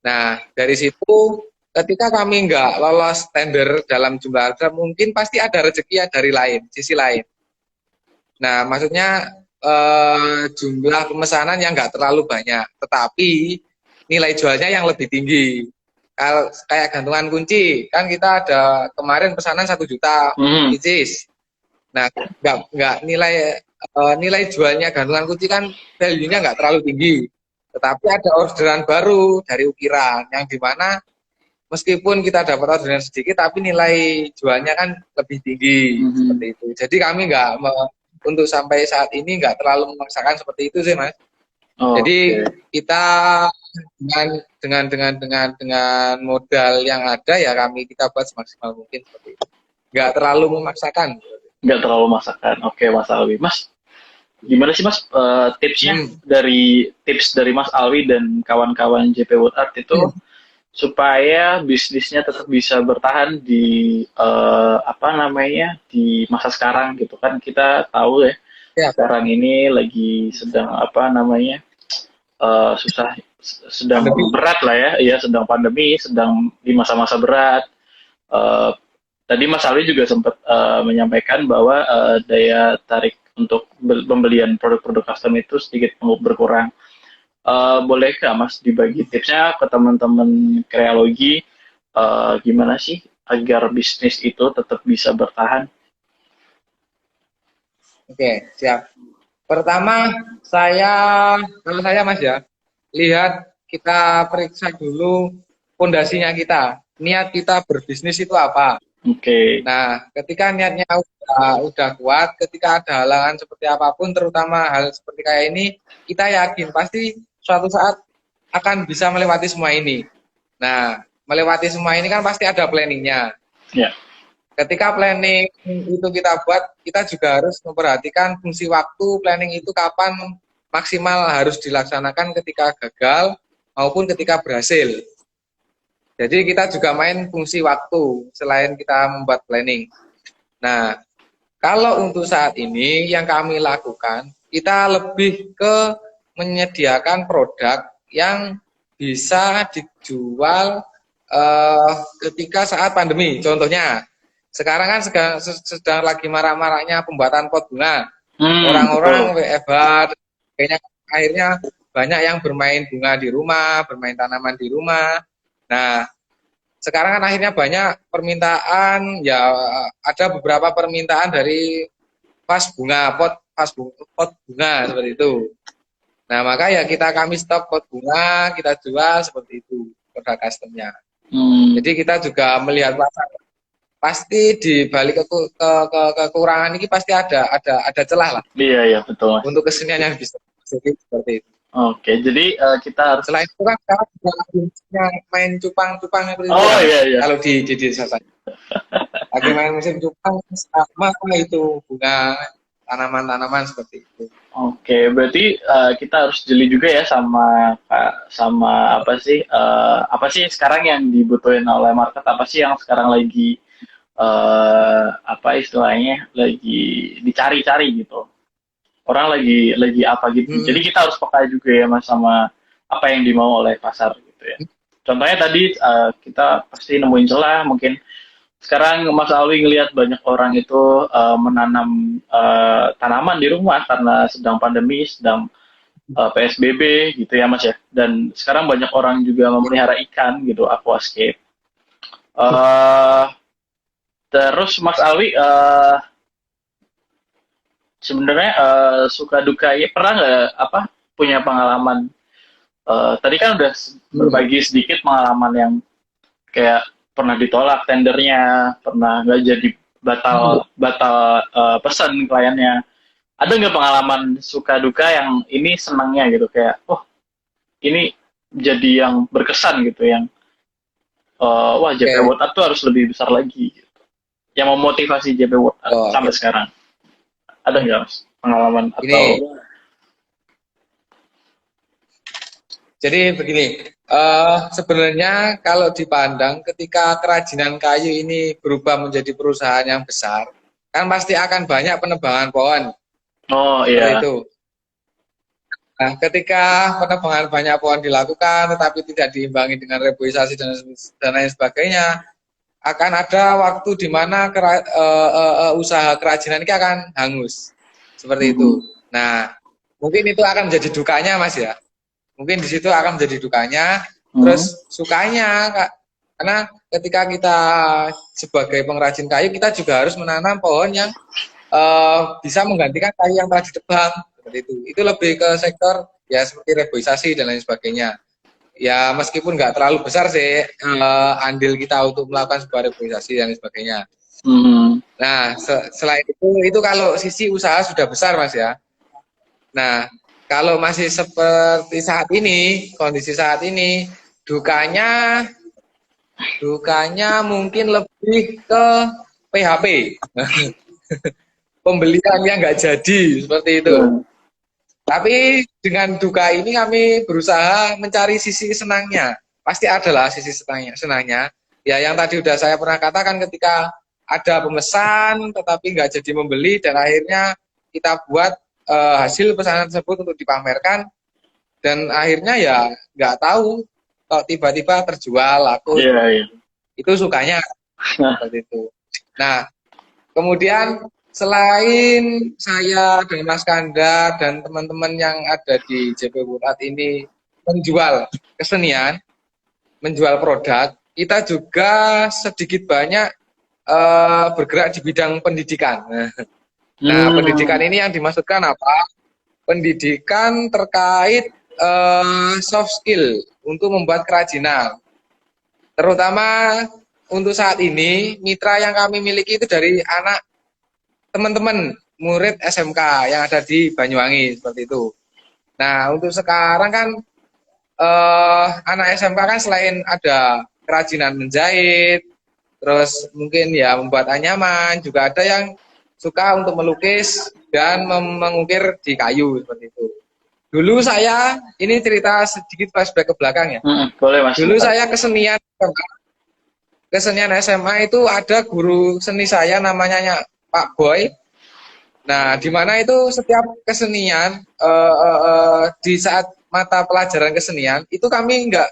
Nah, dari situ ketika kami nggak lolos tender dalam jumlah harga, mungkin pasti ada rezeki ya dari lain, sisi lain. Nah, maksudnya jumlah pemesanan yang nggak terlalu banyak, tetapi nilai jualnya yang lebih tinggi. Kalau kayak gantungan kunci, kan kita ada kemarin pesanan 1 juta Mhm. pieces. Nah, nggak nilai jualnya gantungan kunci kan value-nya nggak terlalu tinggi. Tetapi ada orderan baru dari ukiran yang dimana meskipun kita dapat orderan sedikit, tapi nilai jualnya kan lebih tinggi Mhm. seperti itu. Jadi kami nggak untuk sampai saat ini nggak terlalu memaksakan seperti itu sih mas. Jadi Oke. kita dengan modal yang ada ya kita buat semaksimal mungkin seperti itu. Nggak terlalu memaksakan. Nggak terlalu masakan. Oke, Mas Alwi. Mas, gimana sih Mas tipsnya Hmm. dari Mas Alwi dan kawan-kawan JP Wood Art itu Hmm. supaya bisnisnya tetap bisa bertahan di apa namanya di masa sekarang gitu kan kita tahu ya Ya, sekarang ini lagi sedang apa namanya susah sedang pandemi. berat lah ya ya sedang pandemi sedang di masa-masa berat. Eh, Tadi Mas Alwi juga sempat menyampaikan bahwa daya tarik untuk pembelian produk-produk custom itu sedikit berkurang. Bolehkah Mas dibagi tipsnya ke teman-teman kreologi gimana sih agar bisnis itu tetap bisa bertahan? Oke, siap. Pertama, saya, kalau saya Mas ya, lihat kita periksa dulu pondasinya kita. Niat kita berbisnis itu apa? Oke. Nah, ketika niatnya udah kuat, ketika ada halangan seperti apapun, terutama hal seperti kayak ini, kita yakin pasti suatu saat akan bisa melewati semua ini. Nah, melewati semua ini kan pasti ada planningnya. Ya. Ketika planning itu kita buat, kita juga harus memperhatikan fungsi waktu, planning itu kapan maksimal harus dilaksanakan ketika gagal maupun ketika berhasil. Jadi kita juga main fungsi waktu selain kita membuat planning. Nah, kalau untuk saat ini yang kami lakukan, kita lebih ke menyediakan produk yang bisa dijual ketika saat pandemi. Contohnya, sekarang kan sedang lagi marak-maraknya pembuatan pot bunga. Betul. Orang-orang WFH, kayaknya akhirnya banyak yang bermain bunga di rumah, bermain tanaman di rumah. Nah, sekarang kan akhirnya banyak permintaan, ya ada beberapa permintaan dari pot bunga seperti itu. Nah, maka ya kami stok pot bunga, kita jual seperti itu produk customnya. Hmm, Jadi kita juga melihat pasar, pasti di balik kekurangan ini pasti ada celah lah iya iya betul Mas. untuk kesenian yang bisa seperti itu. Oke, jadi kita harus. Selain itu kan sekarang juga yang main cupang-cupang seperti itu Oh kan. iya iya. Kalau di desa saya lagi main musim cupang sama itu bunga tanaman-tanaman seperti itu. Oke, berarti kita harus jeli juga ya sama apa sih sekarang yang dibutuhin oleh market, apa sih yang sekarang lagi apa istilahnya lagi dicari-cari gitu. Orang lagi apa gitu. Hmm. Jadi kita harus peka juga ya Mas sama apa yang dimau oleh pasar gitu ya. Contohnya tadi kita pasti nemuin celah, mungkin sekarang Mas Alwi ngelihat banyak orang itu menanam tanaman di rumah karena sedang pandemi, sedang PSBB gitu ya Mas ya. Dan sekarang banyak orang juga memelihara ikan gitu, aquascape. Eh terus Mas Alwi sebenarnya suka duka ya pernah nggak apa punya pengalaman tadi kan udah berbagi sedikit pengalaman yang kayak pernah ditolak tendernya, pernah nggak jadi batal batal pesan kliennya. Ada nggak pengalaman suka duka yang ini senangnya gitu kayak, oh ini jadi yang berkesan gitu yang wah JP Oke. World Art tuh harus lebih besar lagi gitu. Yang memotivasi JP World Art Oh, sampai oke. sekarang. Ada nggak Mas pengalaman atau Ini jadi begini, sebenarnya kalau dipandang ketika kerajinan kayu ini berubah menjadi perusahaan yang besar, kan pasti akan banyak penebangan pohon oh seperti iya. itu. Nah, ketika penebangan banyak pohon dilakukan tetapi tidak diimbangi dengan reboisasi dan lain sebagainya, akan ada waktu di mana usaha kerajinan ini akan hangus. Seperti Mhm. itu. Nah, mungkin itu akan menjadi dukanya Mas ya. Mungkin di situ akan menjadi dukanya. Mhm. Terus sukanya Kak, karena ketika kita sebagai pengrajin kayu kita juga harus menanam pohon yang bisa menggantikan kayu yang telah ditebang seperti itu. Itu lebih ke sektor ya seperti reboisasi dan lain sebagainya. Ya meskipun nggak terlalu besar sih andil kita untuk melakukan sebuah reboisasi dan lain sebagainya. Mhm. Nah, selain itu kalau sisi usaha sudah besar Mas ya. Nah, kalau masih seperti saat ini, kondisi saat ini, dukanya dukanya mungkin lebih ke PHP, pembelian yang nggak jadi seperti itu. Iya. Tapi dengan duka ini kami berusaha mencari sisi senangnya. Pasti adalah sisi senangnya. Ya yang tadi udah saya pernah katakan ketika ada pemesan tetapi nggak jadi membeli dan akhirnya kita buat hasil pesanan tersebut untuk dipamerkan dan akhirnya ya nggak tahu kok tiba-tiba terjual laku Iya, seperti iya. itu. Itu sukanya seperti itu. Nah, kemudian selain saya dengan Mas Kanda dan teman-teman yang ada di JP Wurat ini menjual kesenian, menjual produk, kita juga sedikit banyak bergerak di bidang pendidikan. Nah, pendidikan Hmm. ini yang dimaksudkan apa? Pendidikan terkait soft skill untuk membuat kerajinan. Terutama untuk saat ini, mitra yang kami miliki itu dari anak teman-teman murid SMK yang ada di Banyuwangi seperti itu. Nah, untuk sekarang kan anak SMK kan selain ada kerajinan menjahit, terus mungkin ya membuat anyaman, juga ada yang suka untuk melukis dan mengukir di kayu seperti itu. Dulu saya ini cerita sedikit flashback ke belakang ya. Boleh Mas, Dulu silakan. saya kesenian SMA itu ada guru seni saya namanya Pak Boy. Nah, di mana itu setiap kesenian di saat mata pelajaran kesenian itu kami enggak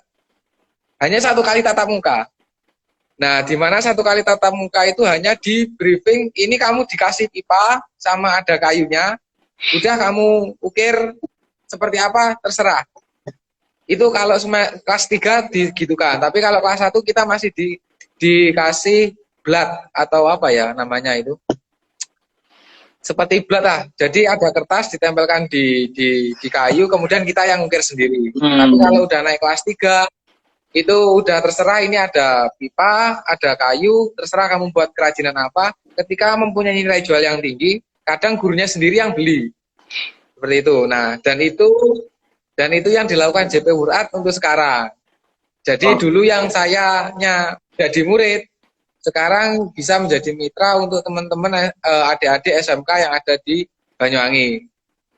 hanya satu kali tatap muka. Nah, di mana satu kali tatap muka itu hanya di briefing, ini kamu dikasih pipa sama ada kayunya, udah kamu ukir seperti apa terserah. Itu kalau kelas 3 digitukan, tapi kalau kelas 1 kita masih dikasih blat atau apa ya namanya itu seperti blat lah. Jadi ada kertas ditempelkan di kayu, kemudian kita yang ngukir sendiri. Tapi kalau Hmm. udah naik kelas 3 itu udah terserah ini ada pipa, ada kayu, terserah kamu buat kerajinan apa. Ketika mempunyai nilai jual yang tinggi, kadang gurunya sendiri yang beli. Seperti itu. Nah, dan itu Dan itu yang dilakukan JP World Art untuk sekarang. Jadi Oh. dulu yang sayanya jadi murid, sekarang bisa menjadi mitra untuk teman-teman adik-adik SMK yang ada di Banyuwangi.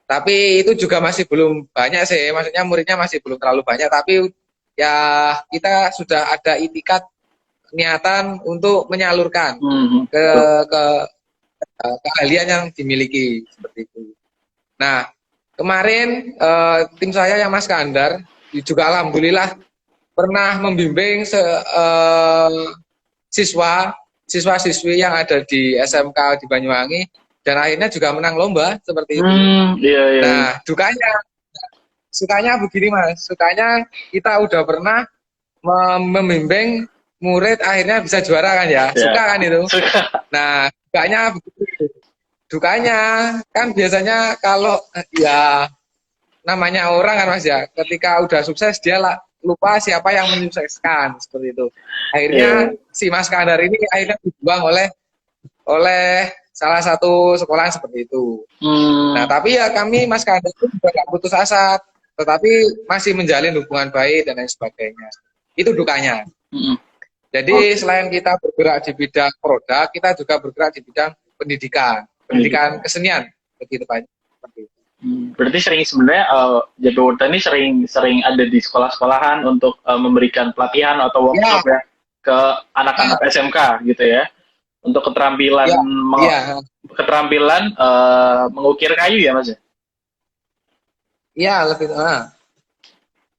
Tapi itu juga masih belum banyak sih, maksudnya muridnya masih belum terlalu banyak. Tapi ya kita sudah ada itikat niatan untuk menyalurkan Mhm. ke ke keahlian yang dimiliki seperti itu. Nah, kemarin tim saya yang Mas Kandar juga alhamdulillah pernah membimbing siswa siswa-siswi yang ada di SMK di Banyuwangi dan akhirnya juga menang lomba seperti itu. Iya, iya, iya. Nah, sukanya begini Mas, sukanya kita udah pernah membimbing murid akhirnya bisa juara kan ya, Ya, suka kan itu. suka. Nah, dukanya kan biasanya kalau ya namanya orang kan Mas ya, ketika udah sukses dia lah lupa siapa yang menyukseskan seperti itu. Iya, Akhirnya iya. si Mas Kandar ini akhirnya dibuang oleh oleh salah satu sekolah seperti itu. Nah, Hmm, tapi ya kami Mas Kandar itu juga gak putus asa, tetapi masih menjalin hubungan baik dan lain sebagainya. Itu dukanya. mhm. Jadi Oke, selain kita bergerak di bidang produk, kita juga bergerak di bidang pendidikan, pendidikan pendidikan. kesenian, begitu Pak. Seperti itu. Berarti sering sebenarnya JP Urta ini sering sering ada di sekolah-sekolahan untuk memberikan pelatihan atau Ya, workshop ya ke anak-anak ya, SMK gitu ya untuk keterampilan ya, iya, keterampilan mengukir kayu ya Mas ya? iya lebih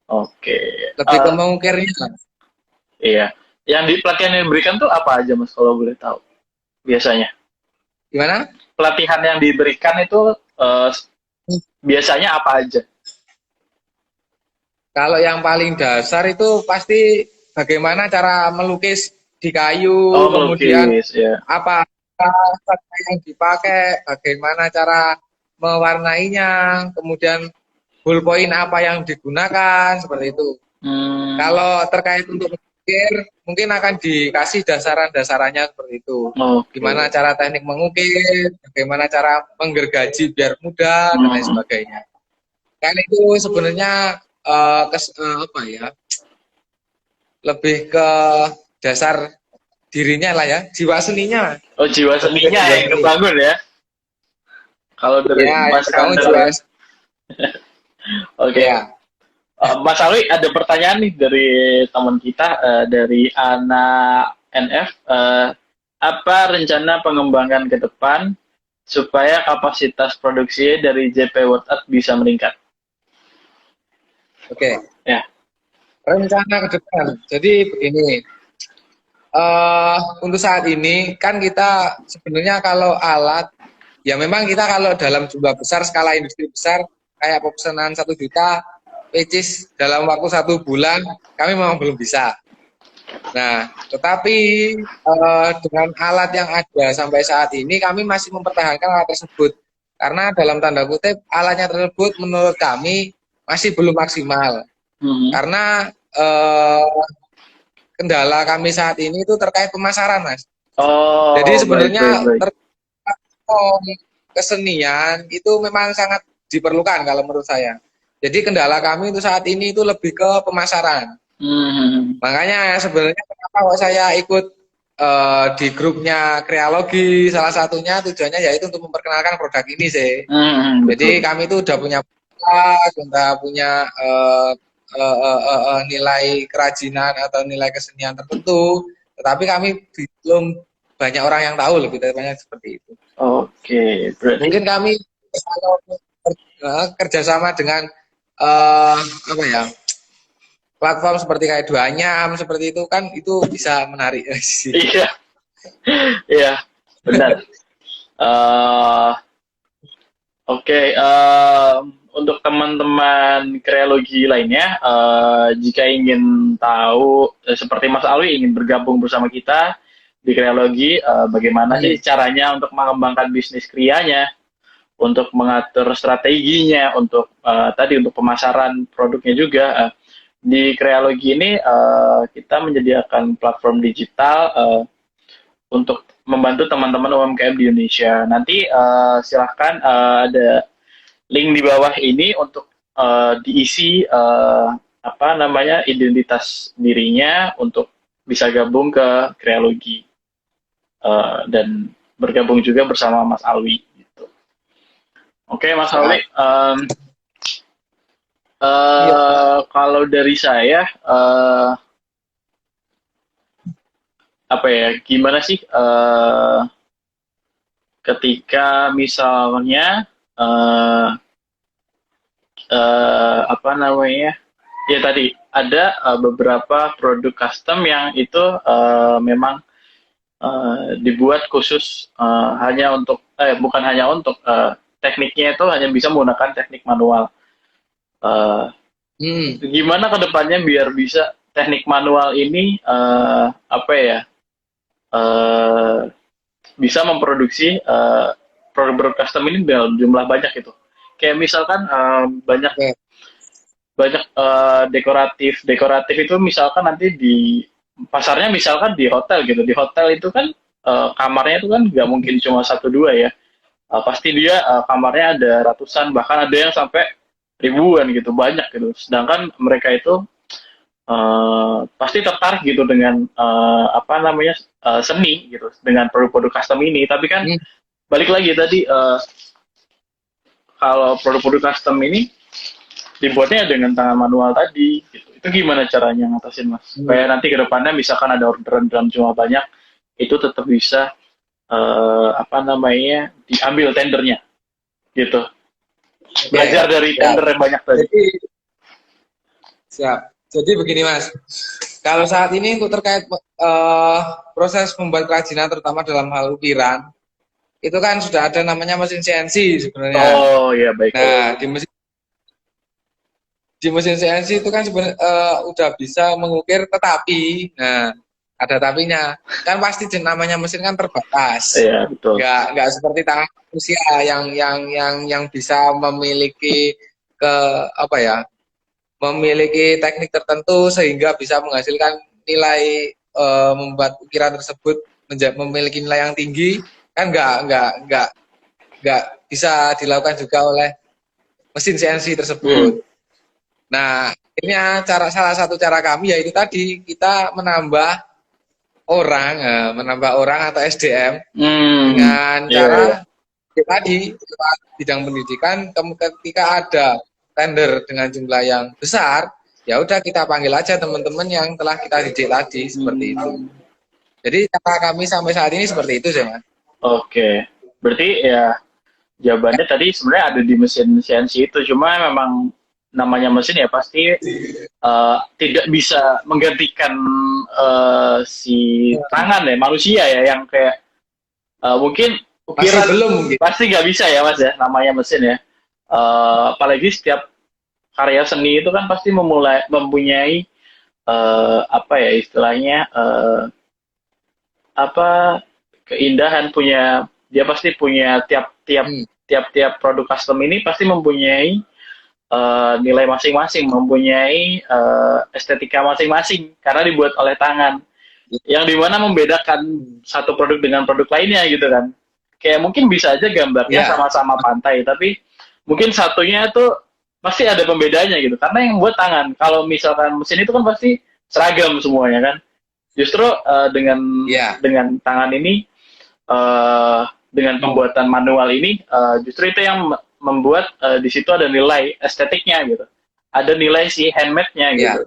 Oke. lebih ke mengukirnya. Iya. Yang di pelatihan yang diberikan tuh apa aja Mas kalau boleh tahu? Biasanya. Gimana? Pelatihan yang diberikan itu biasanya apa aja? Kalau yang paling dasar itu pasti bagaimana cara melukis di Oh, kayu, kemudian melukis ya. apa warna yang dipakai, bagaimana cara mewarnainya, kemudian ballpoint apa yang digunakan, seperti itu. Hmm, Kalau terkait untuk mengukir, mungkin akan dikasih dasaran-dasarannya seperti itu. oke. Gimana cara teknik mengukir, bagaimana cara menggergaji biar mudah, dan lain Hmm, sebagainya. Kan itu sebenarnya apa ya, lebih ke dasar dirinya lah ya, jiwa seninya, oh, jiwa lebih ke seninya jiwa yang seni. kebangun ya. Kalau dari Ya, yang Mas dibangun Kandar jiwa, ya. Oke. ya. Mas Alwi, ada pertanyaan nih dari teman kita, dari Ana NF. Apa rencana pengembangan ke depan supaya kapasitas produksi dari JP World Art bisa meningkat? Oke, Ya. rencana ke depan. Jadi begini, untuk saat ini kan kita sebenarnya kalau alat, ya memang kita kalau dalam jumlah besar, skala industri besar, kayak pesanan 1 juta, which is dalam waktu 1 bulan, kami memang belum bisa. Nah, tetapi dengan alat yang ada sampai saat ini, kami masih mempertahankan alat tersebut. Karena dalam tanda kutip, alatnya tersebut menurut kami masih belum maksimal. Mhm. Karena kendala kami saat ini itu terkait pemasaran, Mas. Jadi Oh, baik, baik, sebenarnya baik. kesenian itu memang sangat diperlukan kalau menurut saya. Jadi kendala kami itu saat ini itu lebih ke pemasaran. Mhm. Makanya sebenarnya kenapa kok saya ikut di grupnya Krealogi, salah satunya tujuannya yaitu untuk memperkenalkan produk ini sih. Mhm, Jadi betul. kami itu udah punya produk, udah punya nilai kerajinan atau nilai kesenian tertentu, tetapi kami belum banyak orang yang tahu, lebih tepatnya seperti itu. Oke, berarti Mungkin kami kalau kerjasama dengan apa ya, platform seperti kayak Duanyam seperti itu kan itu bisa menarik sih. iya, iya, benar. Eh, oke, untuk teman-teman kreologi lainnya, jika ingin tahu seperti Mas Alwi ingin bergabung bersama kita di kreologi, bagaimana sih Hmm. caranya untuk mengembangkan bisnis krianya, untuk mengatur strateginya, untuk tadi untuk pemasaran produknya juga. Di kreologi ini kita menyediakan platform digital untuk membantu teman-teman UMKM di Indonesia. Nanti silahkan ada link di bawah ini untuk diisi apa namanya identitas dirinya untuk bisa gabung ke Kreologi dan bergabung juga bersama Mas Alwi gitu. Oke, Mas Alwi, Siap. Iya. kalau dari saya apa ya, gimana sih ketika misalnya eh, apa namanya, ya tadi ada beberapa produk custom yang itu memang dibuat khusus hanya untuk bukan hanya untuk tekniknya itu hanya bisa menggunakan teknik manual. Eh, Hmm. Gimana ke depannya biar bisa teknik manual ini apa ya, eh, bisa memproduksi produk custom ini dalam jumlah banyak itu. Kayak misalkan banyak Oke. banyak dekoratif dekoratif itu misalkan nanti di pasarnya misalkan di hotel gitu. Di hotel itu kan kamarnya itu kan nggak mungkin cuma satu dua ya. Pasti dia kamarnya ada ratusan bahkan ada yang sampai ribuan gitu, banyak gitu. Sedangkan mereka itu pasti tertarik gitu dengan apa namanya seni gitu dengan produk-produk custom ini. Tapi kan Hmm. balik lagi tadi kalau produk-produk custom ini dibuatnya dengan tangan manual tadi gitu. Itu gimana caranya ngatasin Mas? Hmm. Supaya nanti ke depannya misalkan ada orderan dalam jumlah banyak itu tetap bisa apa namanya diambil tendernya gitu. Oke. Belajar dari Siap. tender yang banyak tadi. Jadi siap. Jadi begini Mas, kalau saat ini untuk terkait proses membuat kerajinan terutama dalam hal ukiran, itu kan sudah ada namanya mesin CNC sebenarnya. Oh ya baik baik. Nah, di mesin CNC itu kan sebenarnya udah bisa mengukir tetapi, nah ada tapinya. Kan pasti namanya mesin kan terbatas. Iya betul. Nggak seperti tangan manusia yang bisa memiliki ke apa ya? Memiliki teknik tertentu sehingga bisa menghasilkan nilai membuat ukiran tersebut memiliki nilai yang tinggi kan nggak bisa dilakukan juga oleh mesin CNC tersebut. Nah, akhirnya salah satu cara kami yaitu tadi kita menambah orang atau SDM dengan Iya cara iya. tadi bidang pendidikan ketika ada tender dengan jumlah yang besar, ya udah kita panggil aja teman-teman yang telah kita didik tadi seperti itu. Jadi cara kami sampai saat ini seperti itu sih Mas. Oke. Berarti ya jawabannya tadi sebenarnya ada di mesin CNC itu, cuma memang namanya mesin ya pasti tidak bisa menggantikan si tangan ya manusia ya yang kayak mungkin Masih ukiran belum mungkin. pasti nggak bisa ya Mas ya namanya mesin ya. Apalagi setiap karya seni itu kan pasti mempunyai apa ya istilahnya apa keindahan punya dia pasti punya tiap-tiap Hmm. tiap-tiap produk custom ini pasti mempunyai nilai masing-masing, mempunyai estetika masing-masing karena dibuat oleh tangan. Yang dimana membedakan satu produk dengan produk lainnya gitu kan. Kayak mungkin bisa aja gambarnya Ya, sama-sama pantai, tapi mungkin satunya itu pasti ada pembedanya gitu. Karena yang buat tangan. Kalau misalkan mesin itu kan pasti seragam semuanya kan. Justru dengan ya. dengan tangan ini dengan pembuatan manual ini justru itu yang membuat di situ ada nilai estetiknya gitu. Ada nilai si handmade-nya Ya. gitu.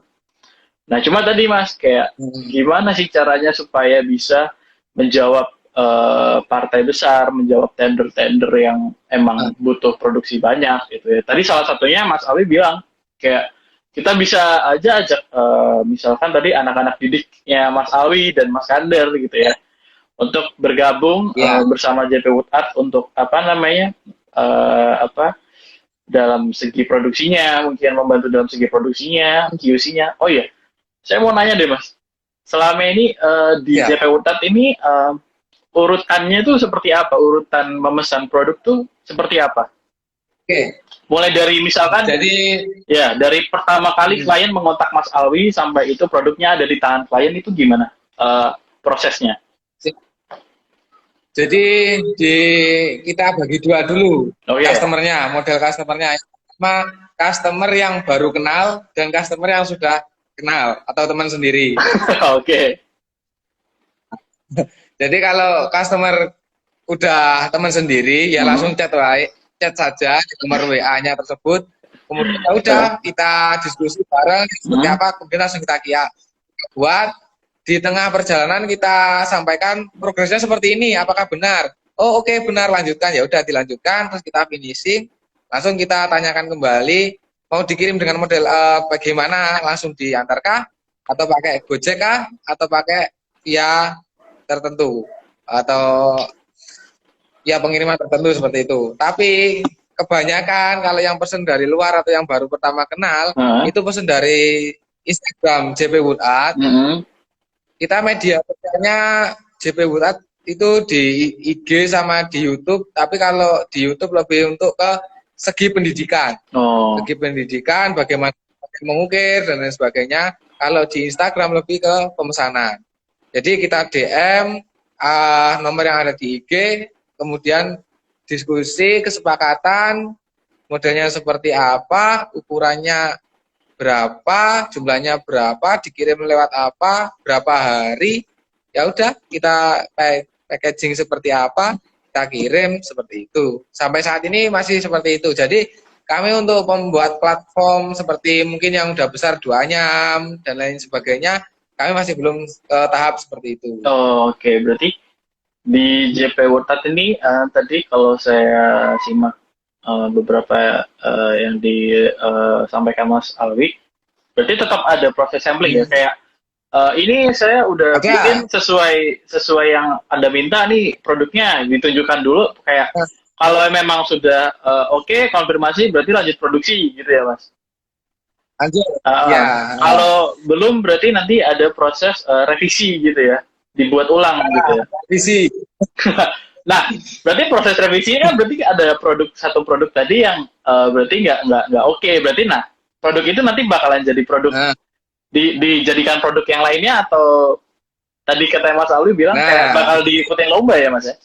Nah, cuma tadi Mas kayak gimana sih caranya supaya bisa menjawab partai besar, menjawab tender-tender yang emang butuh produksi banyak gitu ya. Tadi salah satunya Mas Awi bilang kayak kita bisa aja ajak misalkan tadi anak-anak didiknya Mas Awi dan Mas Kander gitu ya untuk bergabung Ya. bersama JP Wood Art untuk apa namanya apa dalam segi produksinya, mungkin membantu dalam segi produksinya, QC-nya. Oh iya, saya mau nanya deh Mas, selama ini di Ya. JP Wood Art ini urutannya itu seperti apa? Urutan memesan produk tuh seperti apa? Oke. Mulai dari misalkan, Jadi ya dari pertama kali klien mengontak Mas Alwi sampai itu produknya ada di tangan klien itu gimana prosesnya? Jadi kita bagi dua dulu Oh iya. customernya, model customernya. sama customer yang baru kenal dan customer yang sudah kenal atau teman sendiri. Oke. Jadi kalau customer udah teman sendiri ya langsung chat saja di nomor WA-nya tersebut. Kemudian ya udah kita diskusi bareng seperti apa, kemudian langsung kita buat di tengah perjalanan kita sampaikan progresnya seperti ini, apakah benar? Oh oke, benar, lanjutkan. Ya udah dilanjutkan, terus kita finishing, langsung kita tanyakan kembali mau dikirim dengan model bagaimana, langsung diantarkah atau pakai Gojek kah atau pakai via tertentu atau ya pengiriman tertentu seperti itu. Tapi kebanyakan kalau yang pesen dari luar atau yang baru pertama kenal itu pesen dari Instagram JP Wood Art. Kita media sosialnya JP Wood Art itu di IG sama di YouTube, tapi kalau di YouTube lebih untuk ke segi pendidikan. Segi pendidikan, bagaimana mengukir dan lain sebagainya. Kalau di Instagram lebih ke pemesanan. Jadi kita DM nomor yang ada di IG, kemudian diskusi, kesepakatan, modelnya seperti apa, ukurannya berapa, jumlahnya berapa, dikirim lewat apa, berapa hari, ya udah kita packaging seperti apa, kita kirim seperti itu. Sampai saat ini masih seperti itu. Jadi kami untuk membuat platform seperti mungkin yang udah besar 2 dan lain sebagainya, kami masih belum tahap seperti itu. Oke, berarti di JP Wood Art ini tadi kalau saya simak beberapa yang disampaikan Mas Alwi, berarti tetap ada proses sampling ya, kayak ini saya udah bikin sesuai yang Anda minta nih produknya, ditunjukkan dulu, kayak kalau memang sudah oke, konfirmasi berarti lanjut produksi gitu ya Mas. Lanjut. Kalau belum berarti nanti ada proses revisi gitu ya, dibuat ulang gitu ya. Revisi. Nah, berarti proses revisi kan berarti ada satu produk tadi yang berarti nggak oke. Berarti nah produk itu nanti bakalan jadi produk dijadikan produk yang lainnya, atau tadi kata Mas Alwi bilang kayak bakal diikutin lomba ya Mas ya?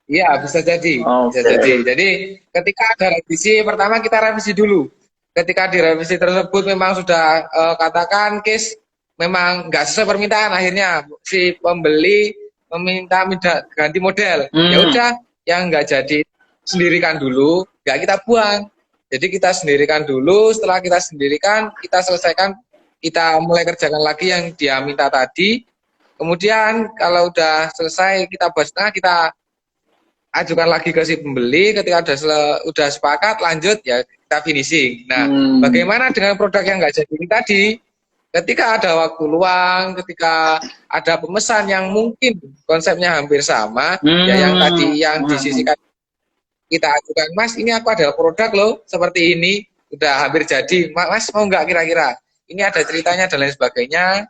Iya, bisa jadi. Bisa jadi. Jadi ketika ada revisi, pertama kita revisi dulu. Ketika di revisi tersebut memang sudah katakan case memang nggak sesuai permintaan, akhirnya si pembeli meminta ganti model. Ya udah, yang nggak jadi sendirikan dulu, nggak kita buang. Jadi kita sendirikan dulu. Setelah kita sendirikan, kita selesaikan, kita mulai kerjakan lagi yang dia minta tadi. Kemudian kalau udah selesai kita bahas, kita ajukan lagi ke si pembeli. Ketika udah sepakat lanjut ya kita finishing. Nah, bagaimana dengan produk yang nggak jadi tadi? Ketika ada waktu luang, ketika ada pemesan yang mungkin konsepnya hampir sama, ya yang tadi yang disisikan kita ajukan, Mas, ini aku ada produk loh seperti ini, udah hampir jadi, Mas mau nggak kira-kira? Ini ada ceritanya dan lain sebagainya,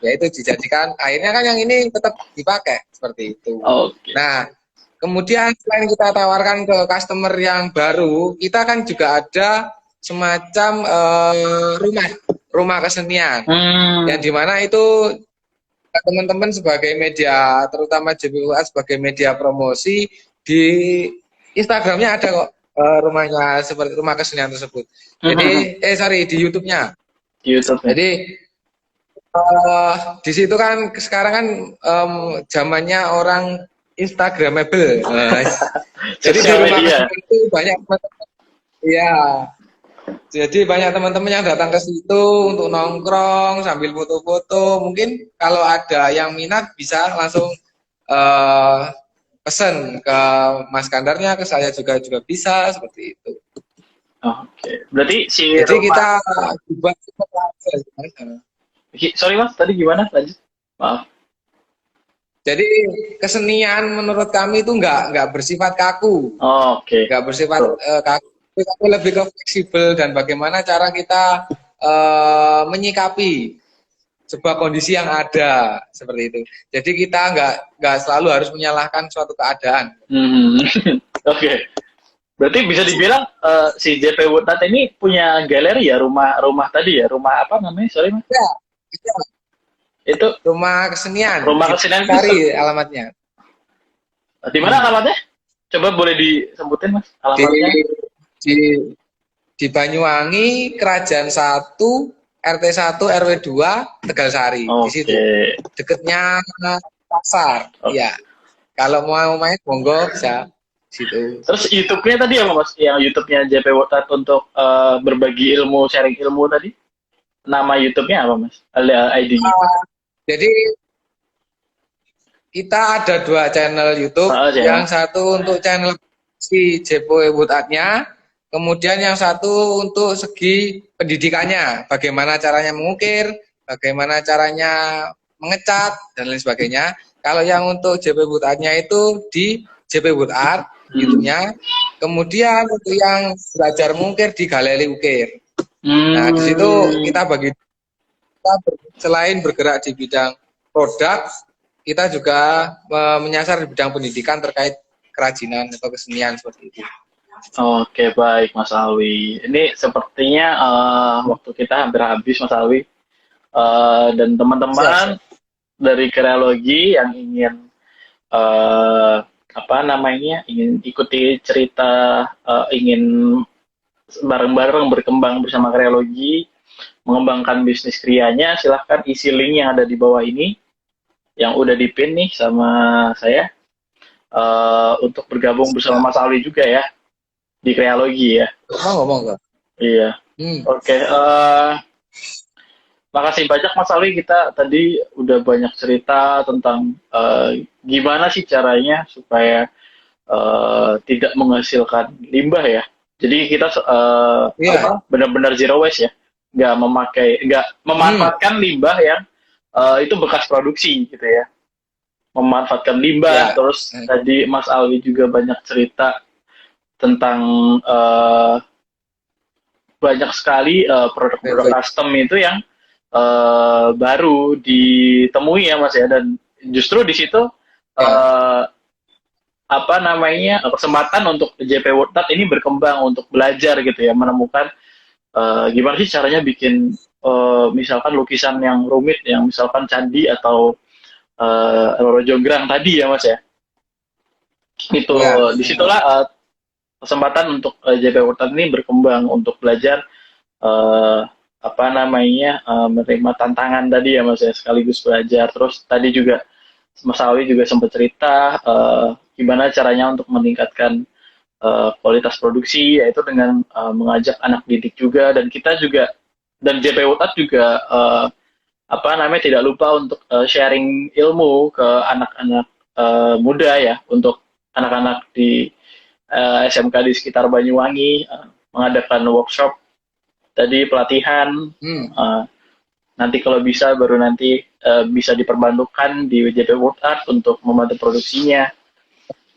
ya itu dijadikan. Akhirnya kan yang ini tetap dipakai seperti itu. Nah, kemudian selain kita tawarkan ke customer yang baru, kita kan juga ada semacam rumah kesenian, yang dimana itu teman-teman sebagai media, terutama JPWA sebagai media promosi, di Instagramnya ada kok rumahnya seperti rumah kesenian tersebut. Jadi di YouTube-nya. Jadi di situ kan sekarang kan zamannya orang Instagramable. Jadi di rumah kesenian itu banyak teman-teman, ya. Jadi banyak teman-teman yang datang ke situ untuk nongkrong sambil foto-foto. Mungkin kalau ada yang minat bisa langsung pesen ke Mas Kandarnya, ke saya juga bisa seperti itu. Berarti jadi kita buat sorry Mas, tadi gimana? Lanjut. Maaf. Jadi kesenian menurut kami itu nggak bersifat kaku. Nggak bersifat kaku. Tapi lebih ke fleksibel dan bagaimana cara kita menyikapi sebuah kondisi yang ada seperti itu. Jadi kita nggak selalu harus menyalahkan suatu keadaan. Berarti bisa dibilang si JP Wood Art ini punya galeri ya, rumah tadi ya, rumah apa namanya? Sorry Mas. Ya. Itu rumah kesenian. Rumah kesenian cari alamatnya. Di mana alamatnya? Coba boleh disebutin Mas alamatnya. di Banyuwangi, Kerajaan 1, RT 1, RW 2, Tegalsari. Di situ. Oke. Deketnya pasar. Oke. Iya. Kalau mau main monggo bisa di situ. Terus YouTube-nya tadi apa Mas? Yang YouTube-nya JP Wotat untuk berbagi ilmu, sharing ilmu tadi? Nama YouTube-nya apa Mas? Ada ID-nya? Jadi kita ada 2 channel YouTube. Ya. Yang satu untuk channel si JP Wotat-nya, kemudian yang satu untuk segi pendidikannya, bagaimana caranya mengukir, bagaimana caranya mengecat dan lain sebagainya. Kalau yang untuk JP Wood-Art-nya itu di JP Wood-Art YouTube-nya. Kemudian untuk yang belajar mengukir di Galeri Ukir. Nah, di situ kita selain bergerak di bidang produk, kita juga menyasar di bidang pendidikan terkait kerajinan atau kesenian seperti itu. Oke, baik Mas Alwi. Ini sepertinya waktu kita hampir habis Mas Alwi. Dan teman-teman dari Kreologi yang ingin ingin ikuti cerita, ingin bareng-bareng berkembang bersama Kreologi, mengembangkan bisnis krianya, silahkan isi link yang ada di bawah ini, yang udah dipin nih sama saya, untuk bergabung bersama Mas Alwi juga ya, di Kreologi ya. Ngomong. Iya. Oke. Makasih banyak Mas Alwi, kita tadi udah banyak cerita tentang gimana sih caranya supaya tidak menghasilkan limbah ya. Jadi kita benar-benar zero waste ya, nggak memanfaatkan limbah yang itu bekas produksi gitu ya. Memanfaatkan limbah, terus tadi Mas Alwi juga banyak cerita tentang banyak sekali produk-produk custom itu yang baru ditemui ya Mas ya, dan justru di situ kesempatan untuk JP Woodart ini berkembang untuk belajar gitu ya, menemukan gimana sih caranya bikin misalkan lukisan yang rumit, yang misalkan candi atau Roro Jonggrang tadi ya Mas ya. Itu disitulah kesempatan untuk JP Woodart ini berkembang untuk belajar menerima tantangan tadi ya Mas ya, sekaligus belajar. Terus tadi juga Mas Alwi juga sempat cerita gimana caranya untuk meningkatkan kualitas produksi, yaitu dengan mengajak anak didik juga, dan kita juga, dan JP Woodart juga tidak lupa untuk sharing ilmu ke anak-anak muda ya, untuk anak-anak di SMK di sekitar Banyuwangi, mengadakan workshop tadi, pelatihan. Nanti kalau bisa baru nanti bisa diperbantukan di JP Woodart untuk membantu produksinya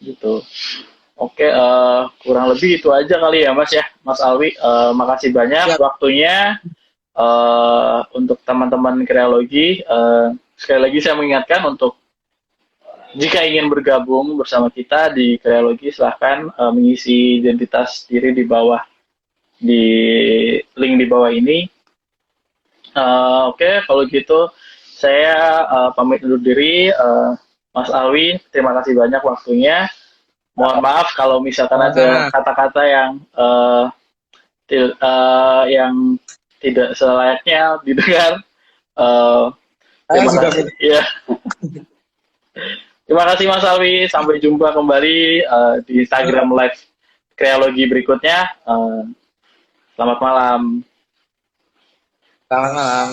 gitu. Oke, kurang lebih itu aja kali ya Mas ya, Mas Alwi. Makasih banyak waktunya untuk teman-teman Kreologi. Sekali lagi saya mengingatkan untuk jika ingin bergabung bersama kita di Kreologi, silahkan mengisi identitas diri di bawah, di link di bawah ini. Oke, kalau gitu saya pamit undur diri. Mas Alwi, terima kasih banyak waktunya. Mohon maaf kalau misalkan ada kata-kata yang tidak selayaknya didengar. Terima kasih. Ya. Terima kasih Mas Alwi. Sampai jumpa kembali di Instagram Live Kreologi berikutnya. Selamat malam. Selamat malam.